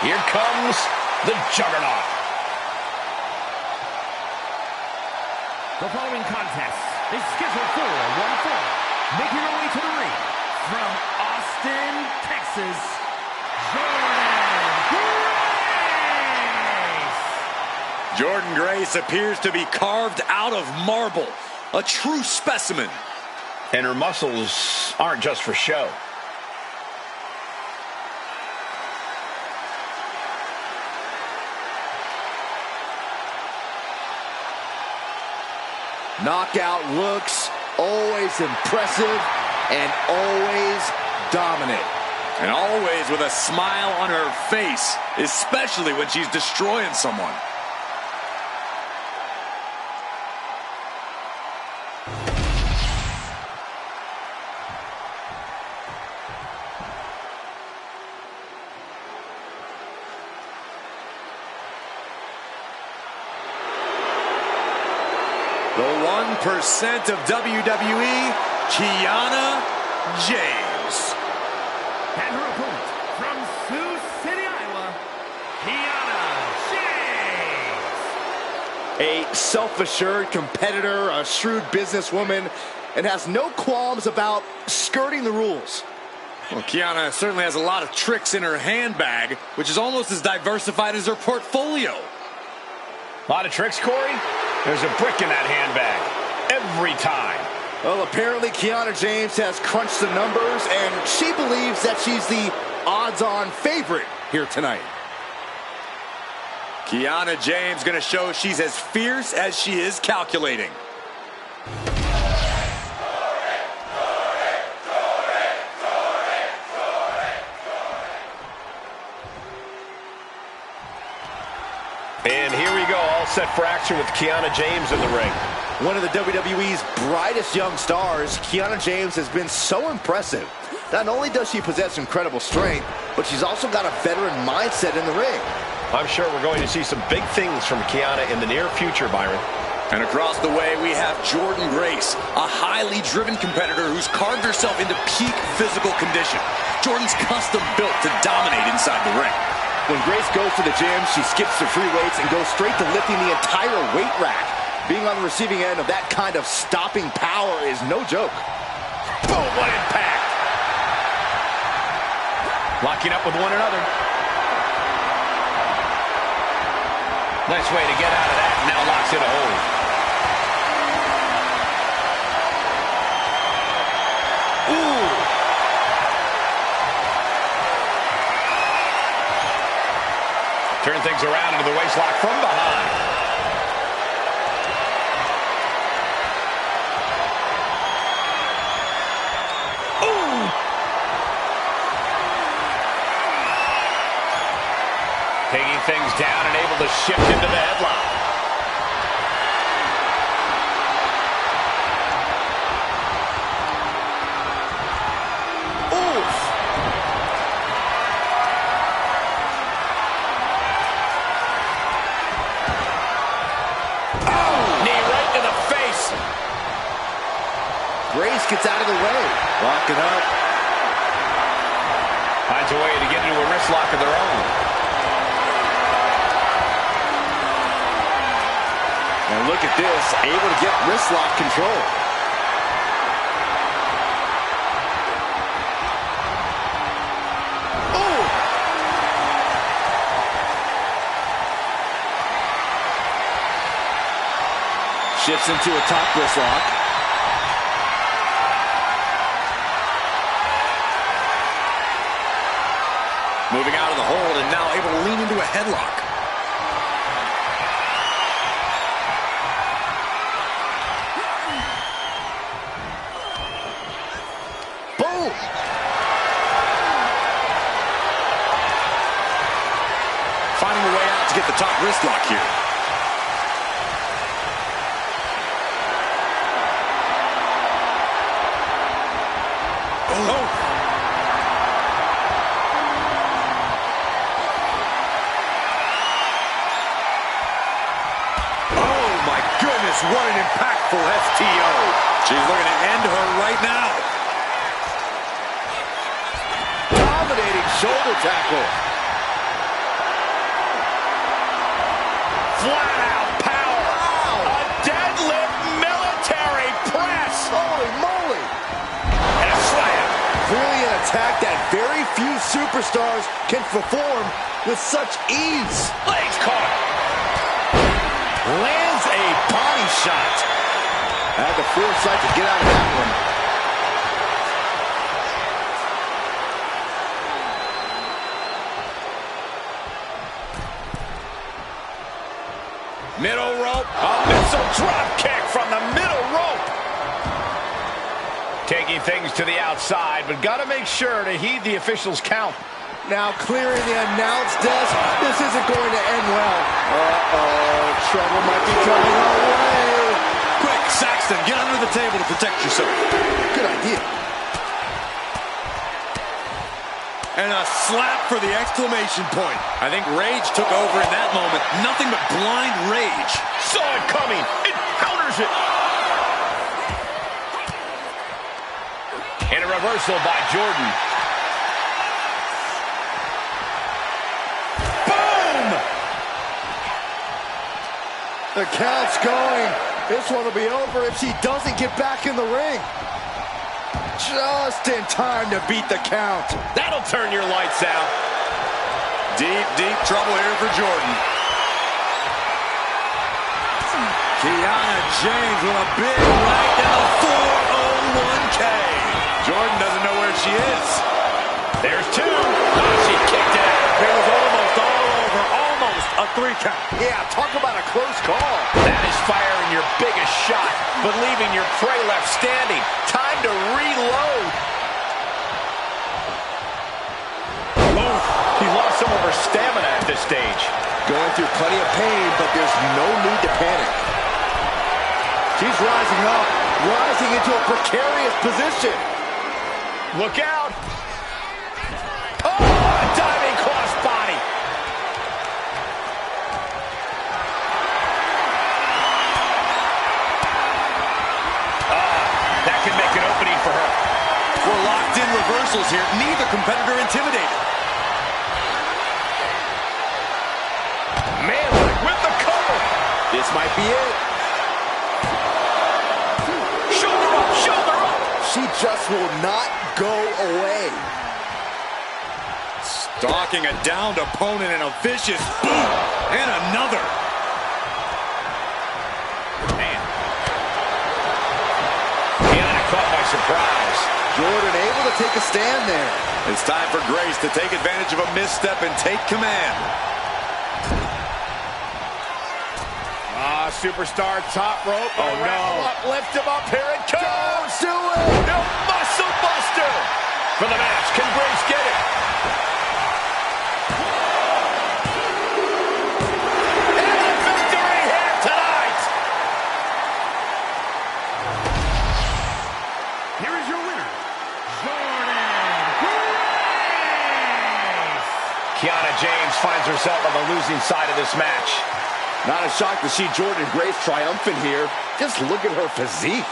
A: Here comes the Juggernaut.
B: The following contest is scheduled for one fall. Making her way to the ring from Austin, Texas,
C: Jordan Grace appears to be carved out of marble. A true specimen.
A: And her muscles aren't just for show.
D: Knockout looks, always impressive, and always dominant.
C: And always with a smile on her face, especially when she's destroying someone. The 1% of WWE, Kiana James.
B: And her opponent from Sioux City, Iowa, Kiana James.
D: A self-assured competitor, a shrewd businesswoman, and has no qualms about skirting the rules.
C: Well, Kiana certainly has a lot of tricks in her handbag, which is almost as diversified as her portfolio.
A: A lot of tricks, Corey? There's a brick in that handbag. Every time.
D: Well, apparently Kiana James has crunched the numbers, and she believes that she's the odds-on favorite here tonight.
C: Kiana James going to show she's as fierce as she is calculating.
A: And here we go, all set for action with Kiana James in the ring.
D: One of the WWE's brightest young stars, Kiana James has been so impressive. Not only does she possess incredible strength, but she's also got a veteran mindset in the ring.
A: I'm sure we're going to see some big things from Kiana in the near future, Byron.
C: And across the way, we have Jordan Grace, a highly driven competitor who's carved herself into peak physical condition. Jordan's custom built to dominate inside the ring.
D: When Grace goes to the gym, she skips the free weights and goes straight to lifting the entire weight rack. Being on the receiving end of that kind of stopping power is no joke.
A: Boom, what impact! Locking up with one another. Nice way to get out of that. Now locks in a hold. Ooh! Turn things around into the waistlock from behind. Ooh! Taking things down and able to shift into the headlock.
D: Grace gets out of the way. Locking up.
A: Finds a way to get into a wrist lock of their own.
D: And look at this, able to get wrist lock control. Oh! Shifts into a top wrist lock.
C: Moving out of the hold and now able to lean into a headlock.
D: Boom!
C: Finding a way out to get the top wrist lock here. Oh!
D: What an impactful STO.
C: She's looking to end her right now.
D: Dominating shoulder tackle.
A: flat-out power. Wow. A deadlift military press.
D: Holy moly.
A: And a slam.
D: Clearly an attack that very few superstars can perform with such ease.
A: Legs caught.
C: Lands a body shot.
D: Had the foresight to get out of that one.
A: Middle rope. A missile drop kick from the middle rope. Taking things to the outside, but got to make sure to heed the officials' count.
D: Now clearing the announce desk. This isn't going to end well. Uh-oh. Trouble might be coming our way.
C: Quick, Saxton, get under the table to protect yourself.
D: Good idea.
C: And a slap for the exclamation point. I think rage took over in that moment. Nothing but blind rage.
A: Saw it coming. It counters it. And a reversal by Jordan. Boom!
D: The count's going. This one will be over if she doesn't get back in the ring. Just in time to beat the count.
A: That'll turn your lights out.
C: Deep, deep trouble here for Jordan. Kiana James with a big right in the 401k. Jordan doesn't know where she is.
A: There's two. Oh, she kicked it out.
C: It was almost all over. Almost a 3 count.
D: Yeah, talk about a close call.
A: That is firing your biggest shot, but leaving your prey left standing. Time to reload. Oh, he lost some of her stamina at this stage.
D: Going through plenty of pain, but there's no need to panic. She's rising up, rising into a precarious position.
A: Look out. Oh, a diving crossbody. That can make an opening for her.
C: We're locked in reversals here. Neither competitor intimidated.
A: Man, with the cover.
D: This might be it.
A: Shoulder up, shoulder up.
D: She just will not go away.
C: Stalking a downed opponent in a vicious boot. And another.
A: Man. Kiana caught by surprise.
D: Jordan able to take a stand there.
C: It's time for Grace to take advantage of a misstep and take command.
A: Superstar top rope.
C: Oh, no.
A: Up, lift him up. Here it comes.
D: Do it.
A: No muscle buster for the match. Can Grace get it? And a victory here tonight.
B: Here is your winner, Jordan Grace.
A: Kiana James finds herself on the losing side of this match.
D: Not a shock to see Jordan Grace triumphant here. Just look at her physique.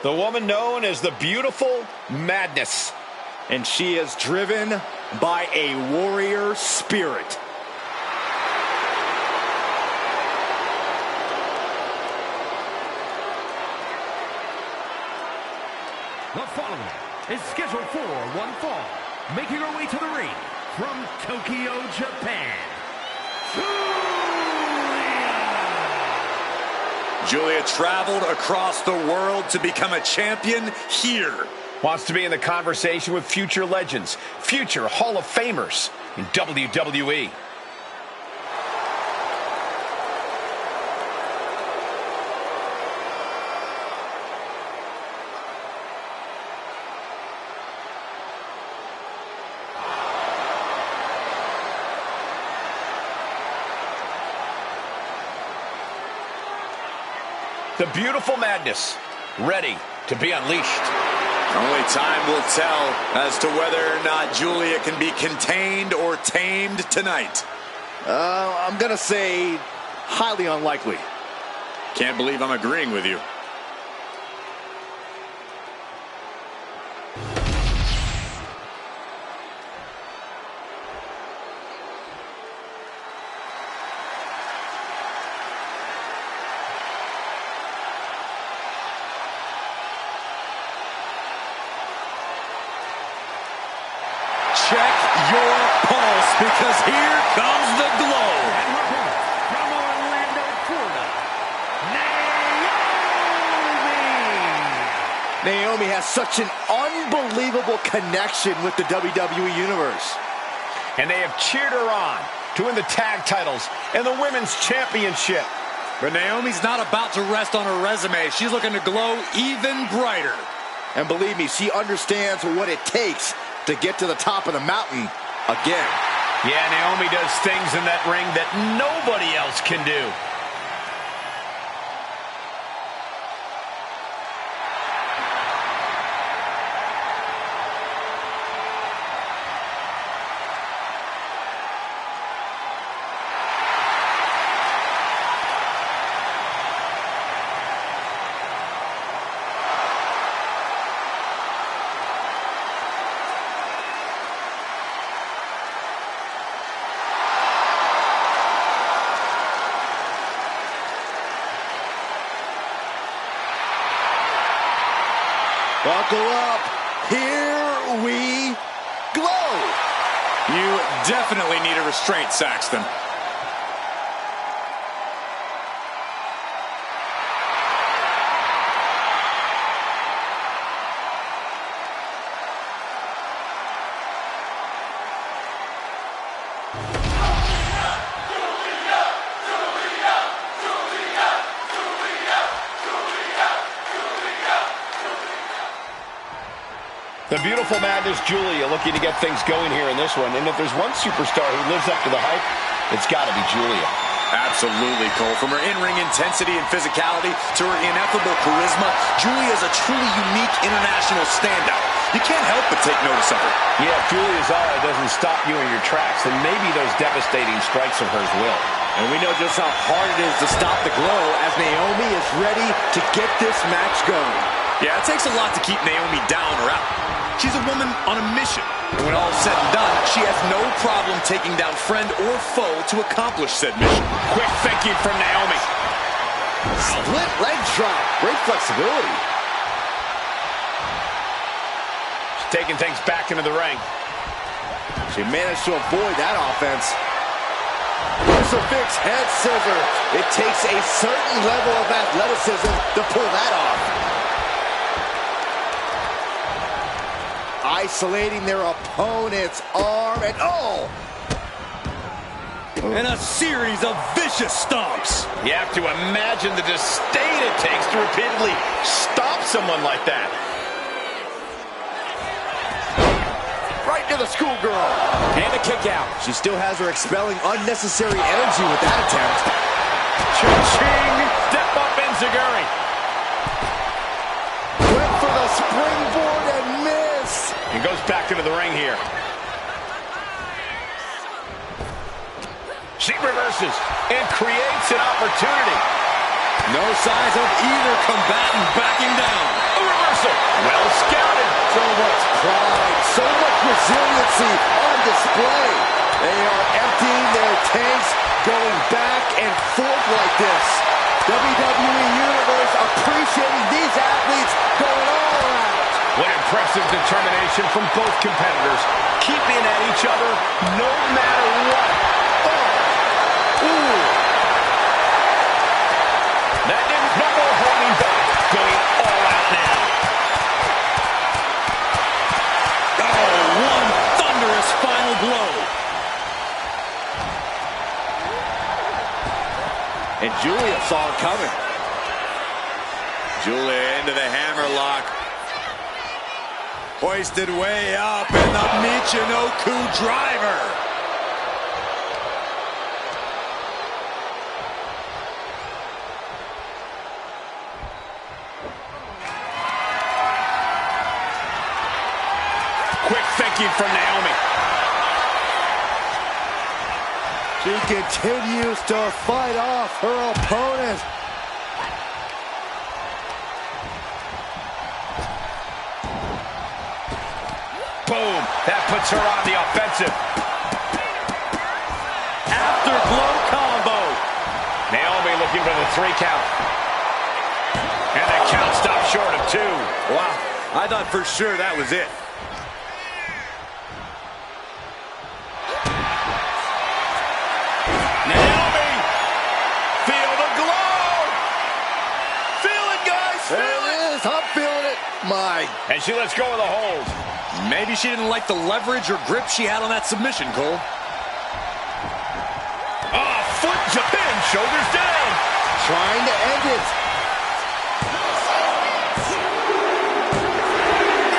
A: The woman known as the Beautiful Madness.
D: And she is driven by a warrior spirit.
B: The following is scheduled for one fall, making her way to the ring from Tokyo, Japan,
C: Julia traveled across the world to become a champion here.
A: Wants to be in the conversation with future legends, future Hall of Famers. in WWE. The beautiful madness, ready to be unleashed.
C: Only time will tell as to whether or not Julia can be contained or tamed tonight.
D: I'm going to say highly unlikely.
C: Can't believe I'm agreeing with you. Check your pulse, because here comes the glow.
B: From Orlando, Florida,
D: Naomi has such an unbelievable connection with the WWE Universe.
A: And they have cheered her on to win the tag titles and the women's championship.
C: But Naomi's not about to rest on her resume. She's looking to glow even brighter.
D: And believe me, she understands what it takes to get to the top of the mountain again.
A: Yeah, Naomi does things in that ring that nobody else can do.
D: Buckle up. Here we glow.
C: You definitely need a restraint, Saxton.
A: The beautiful madness, Julia, looking to get things going here in this one. And if there's one superstar who lives up to the hype, it's got to be Julia.
C: Absolutely, Cole. From her in-ring intensity and physicality to her ineffable charisma, Julia is a truly unique international standout. You can't help but take notice of her.
A: Yeah, if Julia's aura doesn't stop you in your tracks, then maybe those devastating strikes of hers will.
D: And we know just how hard it is to stop the glow as Naomi is ready to get this match going.
C: Yeah, it takes a lot to keep Naomi down or out. She's a woman on a mission. And when all is said and done, she has no problem taking down friend or foe to accomplish said mission.
A: Quick thinking from Naomi.
D: Split leg drop. Great flexibility.
A: She's taking things back into the ring.
D: She managed to avoid that offense. Crucifix head scissor. It takes a certain level of athleticism to pull that off. Isolating their opponent's arm, and oh!
C: And a series of vicious stomps.
A: You have to imagine the disdain it takes to repeatedly stop someone like that.
D: Right to the schoolgirl. And a kick out. She still has her expelling unnecessary energy with that attempt.
A: Cha-ching! Step up enziguri.
D: Went for the springboard and missed.
A: He goes back into the ring here. She reverses and creates an opportunity.
C: No signs of either combatant backing down.
A: A reversal. Well scouted.
D: So much pride, so much resiliency on display. They are emptying their tanks, going back and forth like this. WWE Universe appreciating these athletes going all out.
A: What impressive determination from both competitors, keeping at each other no matter what. Oh. Ooh. That didn't, no more holding back, going all out now.
C: Oh, one thunderous final blow. And Julia saw it coming. Julia into the hammerlock. Hoisted way up, and the Michinoku driver.
A: Quick thinking from Naomi.
D: She continues to fight off her opponent.
A: Boom. That puts her on the offensive.
C: Afterglow combo.
A: Naomi looking for the 3 count. And the count stopped short of 2.
C: Wow. I thought for sure that was it.
A: Naomi! Feel the glow! Feel it, guys!
D: There it is. I'm feeling it. My.
A: And she lets go of the hold.
C: Maybe she didn't like the leverage or grip she had on that submission, Cole.
A: Oh, foot jump in, shoulders down.
D: Trying to end it.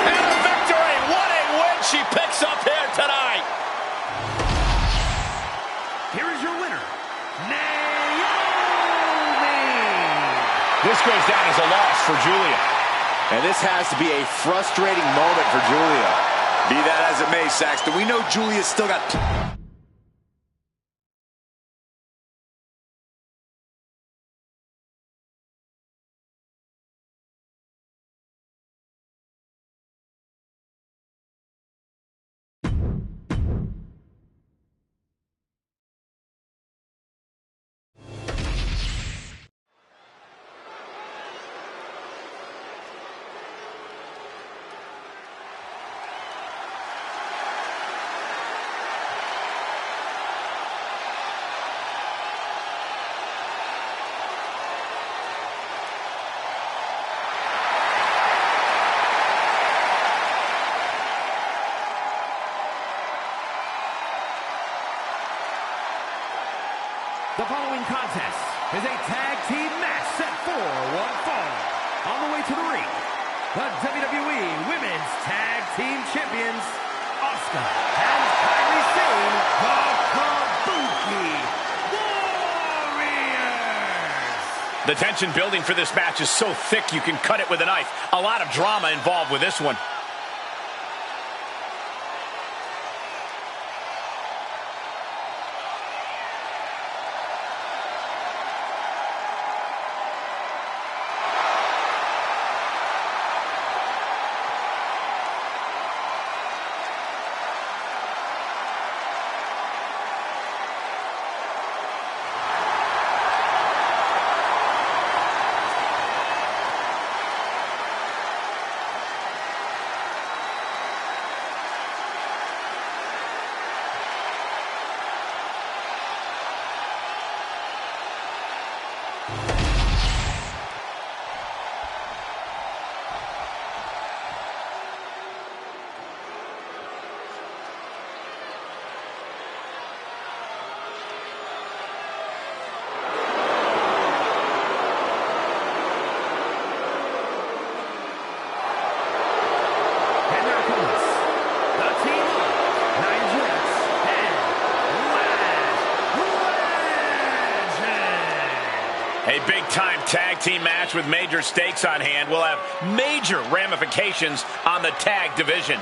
A: And a victory. What a win she picks up here tonight.
B: Here is your winner, Naomi.
A: This goes down as a loss for Julia.
D: And this has to be a frustrating moment for Julia.
C: Be that as it may, Saxton, we know Julia's still got...
B: The following contest is a tag team match set for one fall. On the way to the ring, the WWE Women's Tag Team Champions, Asuka and Kairi Sane, the Kabuki Warriors.
A: The tension building for this match is so thick you can cut it with a knife. A lot of drama involved with this one. A big-time tag team match with major stakes on hand will have major ramifications on the tag division.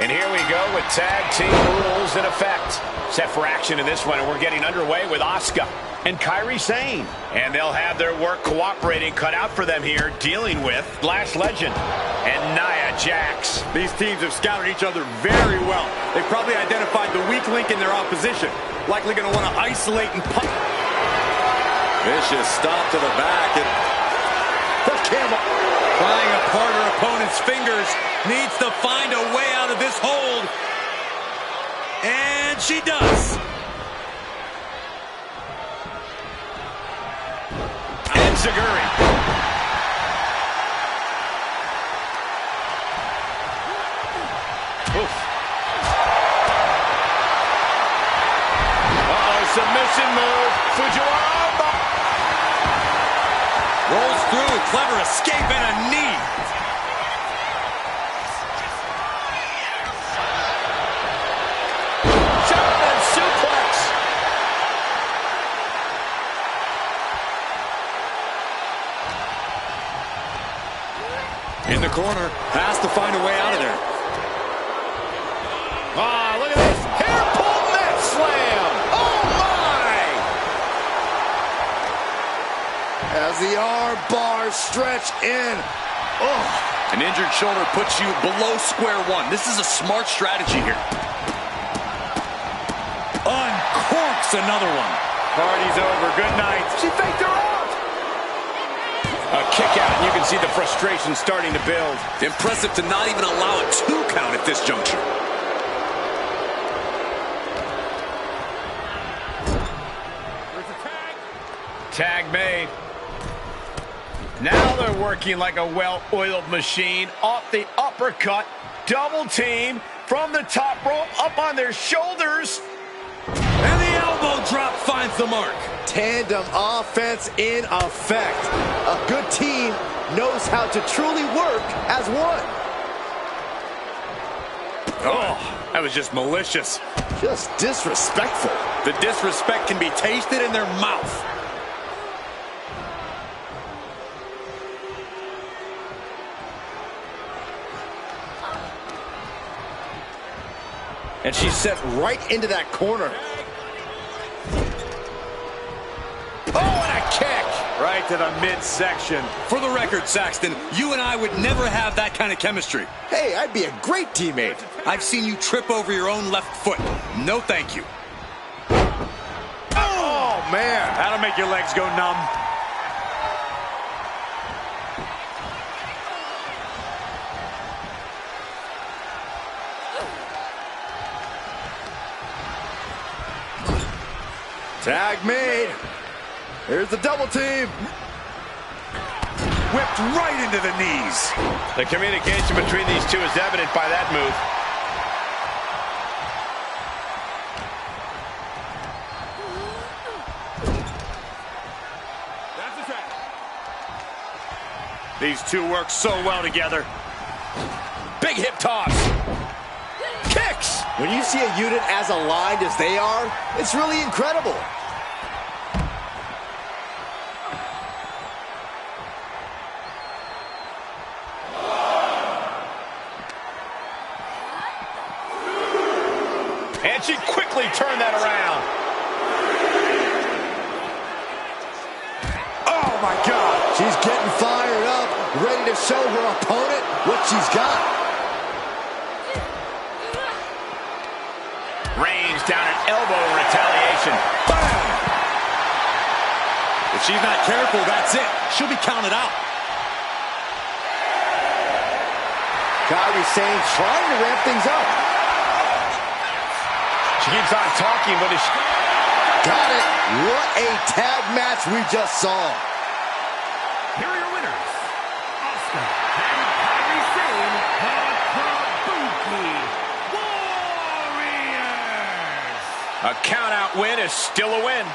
A: And here we go with tag team rules in effect. Set for action in this one, and we're getting underway with Asuka and Kairi Sane. And they'll have their work cooperating cut out for them here, dealing with Lash Legend and Nia Jax.
C: These teams have scouted each other very well. They've probably identified the weak link in their opposition. Likely going to want to isolate and pump. Vicious stop to the back, and the camel prying apart her opponent's fingers, needs to find a way out of this hold. And she does.
A: And Zaguri. Oof. Submission move. Fujiwara.
C: Rolls through, clever escape and a knee.
A: German suplex.
C: In the corner, has to find a way out of there.
A: Ah, look at this. Hair pull net slam. Oh, my.
D: As the arm bars stretch in. Oh.
C: An injured shoulder puts you below square one. This is a smart strategy here. Uncorks another one.
A: Party's over. Good night. She faked her out. A kick out, and you can see the frustration starting to build.
C: Impressive to not even allow a 2 count at this juncture.
A: Tag made. Now they're working like a well-oiled machine. Off the uppercut. Double team from the top rope up on their shoulders.
C: And the elbow drop finds the mark.
D: Tandem offense in effect. A good team knows how to truly work as one.
C: Oh, that was just malicious.
D: Just disrespectful.
C: The disrespect can be tasted in their mouth.
D: And she's set right into that corner.
A: Oh, and a kick. Right to the midsection.
C: For the record, Saxton, you and I would never have that kind of chemistry.
D: Hey, I'd be a great teammate.
C: I've seen you trip over your own left foot. No thank you.
A: Oh, man.
C: That'll make your legs go numb.
D: Tag made. Here's the double team.
C: Whipped right into the knees.
A: The communication between these two is evident by that move.
C: That's a tag. These two work so well together.
A: Big hip toss. Kicks.
D: When you see a unit as aligned as they are, it's really incredible.
A: And she quickly turned that around.
D: Oh, my God. She's getting fired up, ready to show her opponent what she's got.
A: Range down an elbow in retaliation. Bam!
C: If she's not careful, that's it. She'll be counted out.
D: Kairi Sane trying to ramp things up.
A: She keeps on talking, but is she...
D: Got it. What a tag match we just saw.
B: Here are your winners, Asuka and Kairi Sane, the Kabuki Warriors.
A: A count-out win is still a win.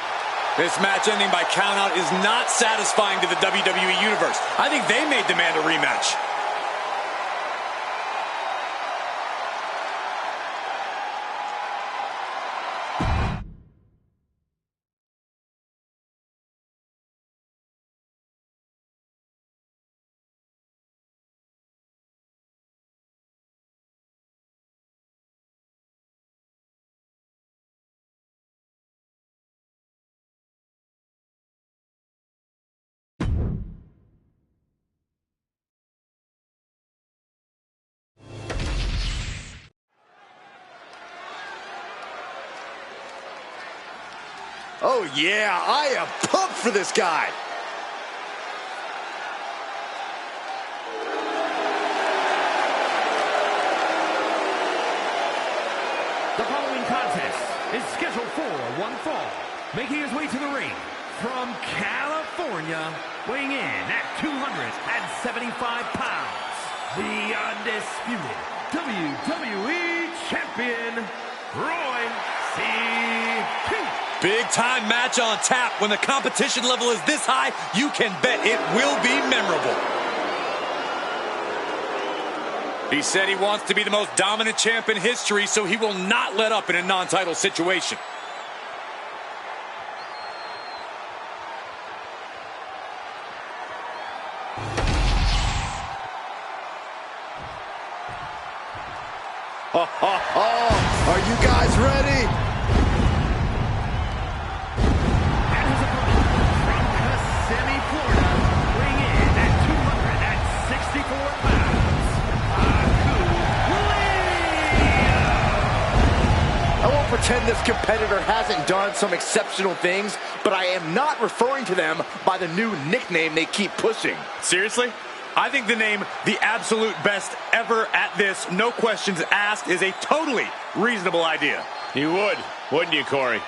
C: This match ending by countout is not satisfying to the WWE Universe. I think they may demand a rematch.
D: Oh, yeah, I am pumped for this guy.
B: The following contest is scheduled for one fall. Making his way to the ring from California, weighing in at 275 pounds, the undisputed WWE Champion, Roy C.
C: Big time match on tap. When the competition level is this high, you can bet it will be memorable. He said he wants to be the most dominant champ in history, so he will not let up in a non-title situation.
D: Are you guys ready?
B: And his opponent from Kissimmee, Florida, weighing in at 264 pounds,
D: I won't pretend this competitor hasn't done some exceptional things, but I am not referring to them by the new nickname they keep pushing.
C: Seriously? I think the name, the absolute best ever at this, no questions asked, is a totally reasonable idea.
A: You would, wouldn't you, Corey?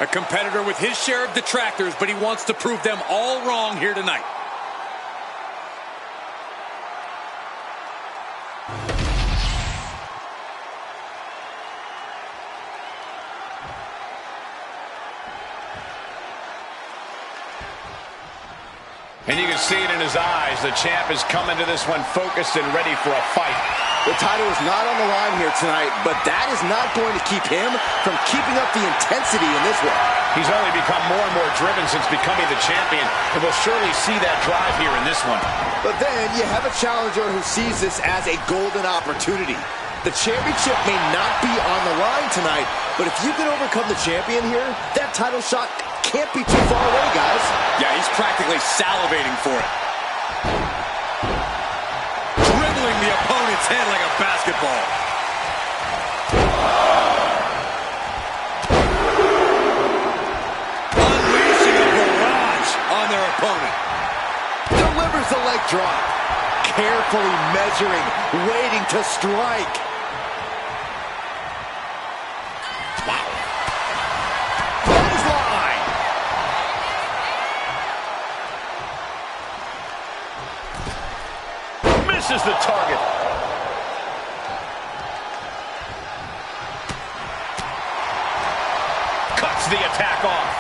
C: A competitor with his share of detractors, but he wants to prove them all wrong here tonight.
A: And you can see it in his eyes. The champ is coming to this one focused and ready for a fight.
D: The title is not on the line here tonight, but that is not going to keep him from keeping up the intensity in this one.
A: He's only become more and more driven since becoming the champion, and we'll surely see that drive here in this one.
D: But then you have a challenger who sees this as a golden opportunity. The championship may not be on the line tonight, but if you can overcome the champion here, that title shot can't be too far away, guys.
C: Yeah, he's practically salivating for it. Dribbling the opponent's head like a basketball. Unleashing a barrage on their opponent.
D: Delivers the leg drop. Carefully measuring, waiting to strike. Wow. Clothesline.
A: Misses the target. Cuts the attack off.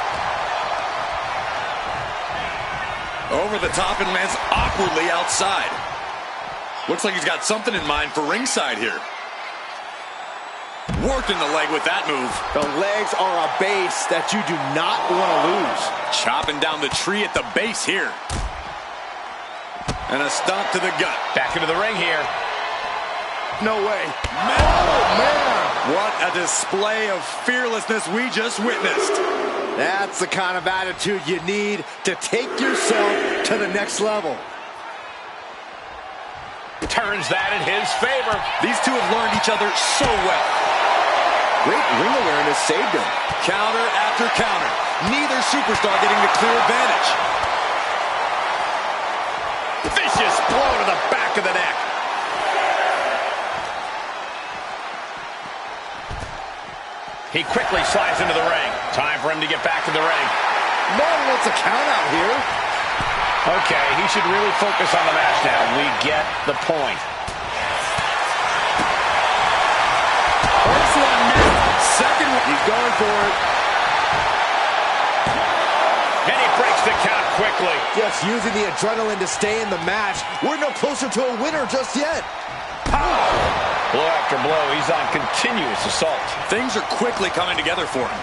C: Over the top and lands awkwardly outside. Looks like he's got something in mind for ringside here. Worked in the leg with that move.
D: The legs are a base that you do not want to lose.
C: Chopping down the tree at the base here. And a stomp to the gut.
A: Back into the ring here.
D: No way. Oh, man.
C: What a display of fearlessness we just witnessed.
D: That's the kind of attitude you need to take yourself to the next level.
A: Turns that in his favor.
C: These two have learned each other so well.
D: Great ring awareness saved him.
C: Counter after counter. Neither superstar getting the clear advantage.
A: Vicious blow to the back of the neck. He quickly slides into the ring. Time for him to get back to the ring.
D: Man wants a count out here.
A: Okay, he should really focus on the match now. We get the point.
C: First one missed. Second one.
D: He's going for it.
A: And he breaks the count quickly.
D: Just using the adrenaline to stay in the match. We're no closer to a winner just yet.
A: Pow! Blow after blow. He's on continuous assault.
C: Things are quickly coming together for him.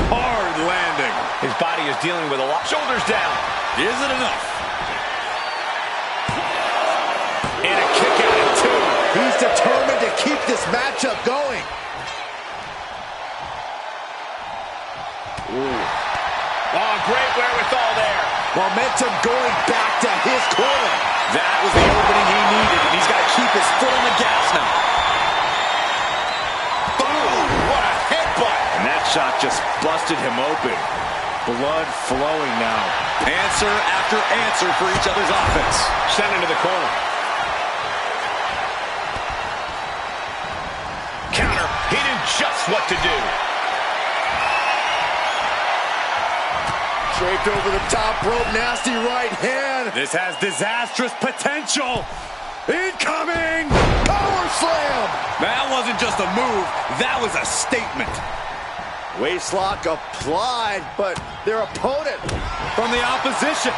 C: Hard landing.
A: His body is dealing with a lot. Shoulders down.
C: Is it enough?
D: determined to keep this matchup going. Ooh.
A: Oh, great wherewithal there.
D: Momentum going back to his corner.
C: That was the opening he needed, and he's got to keep his foot on the gas now.
A: Boom! What a headbutt!
C: And that shot just busted him open. Blood flowing now. Answer after answer for each other's offense.
A: Sent into the corner. Counter. He knew just what to do.
D: Draped over the top rope, nasty right hand.
C: This has disastrous potential. Incoming!
D: Power slam!
C: That wasn't just a move, that was a statement.
D: Waistlock applied, but their opponent
C: From the opposition.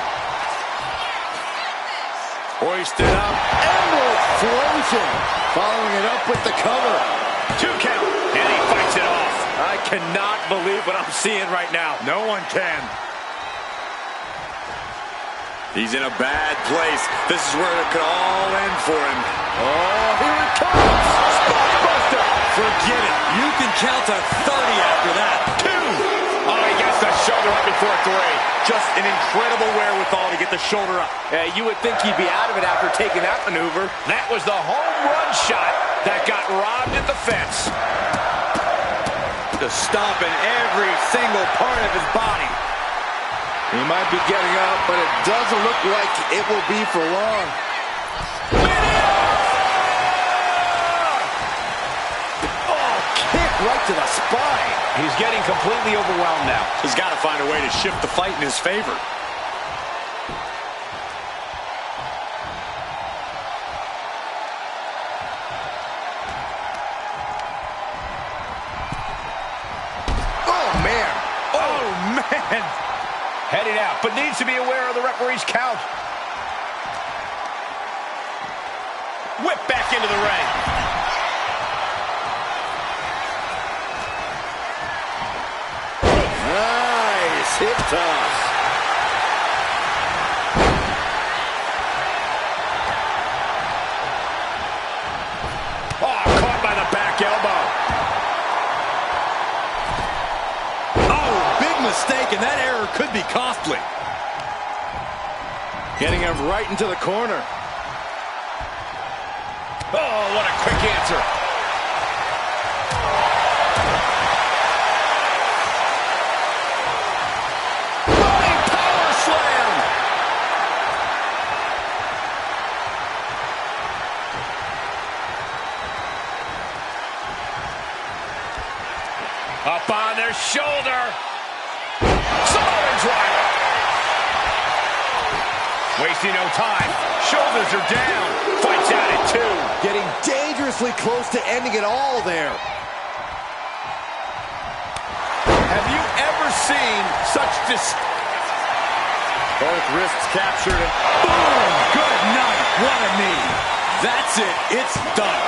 C: Hoisted up.
D: emerald explosion. Following it up with the cover.
A: 2 count. And he fights it off.
C: I cannot believe what I'm seeing right now. No one can. He's in a bad place. This is where it could all end for him.
D: Oh, here it comes. Spotbuster.
C: Forget it. You can count to 30 after that.
A: 2. Oh, he gets the shoulder up before 3.
C: Just an incredible wherewithal to get the shoulder up.
A: You would think he'd be out of it after taking that maneuver. That was the home run shot that got robbed at the fence.
C: Just stomping every single part of his body.
D: He might be getting up, but it doesn't look like it will be for long. Oh, kick right to the spine.
A: He's getting completely overwhelmed now.
C: He's got to find a way to shift the fight in his favor.
D: Oh, man.
C: Oh, man.
A: Heading out, but needs to be aware of the referee's count. Whip back into the ring.
D: Nice hip toss.
A: Oh, caught by the back elbow.
C: Mistake, and that error could be costly.
D: Getting him right into the corner.
A: Oh, what a quick answer.
D: Running power slam.
A: Up on their shoulder. Samoan driver. Wasting no time. Shoulders are down. Fights out at 2.
D: Getting dangerously close to ending it all there.
A: Have you ever seen such
C: Both wrists captured and boom! Good night. What a knee. That's it. It's done.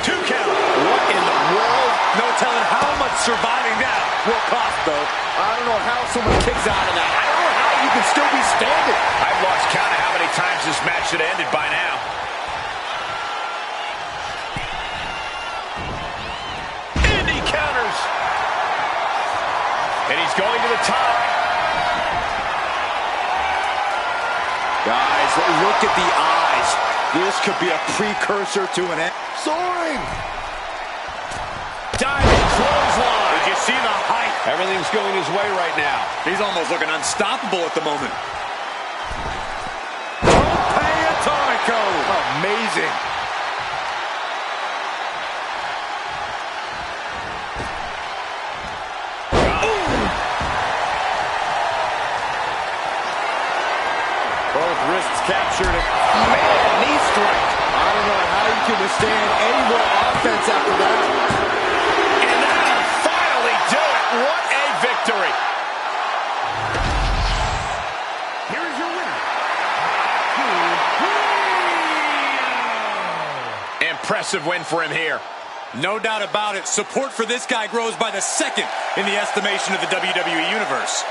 A: 2 count.
C: What in the world? No telling how much surviving that will cost, though.
D: I don't know how someone kicks out of that. I don't know how you can still be standing.
A: I've lost count of how many times this match should have ended by now. And he counters. And he's going to the top.
D: Guys, look at the eyes. This could be a precursor to an end. Soaring.
A: Diving clothesline.
C: Did you see the height?
A: Everything's going his way right now.
C: He's almost looking unstoppable at the moment. Atomico.
D: Amazing.
C: Both wrists captured.
A: Man, knee strike.
D: I don't know how you can withstand any more offense after that.
A: And that'll finally do it. What a victory.
B: Here's your winner.
A: Impressive win for him here.
C: No doubt about it. Support for this guy grows by the second in the estimation of the WWE Universe.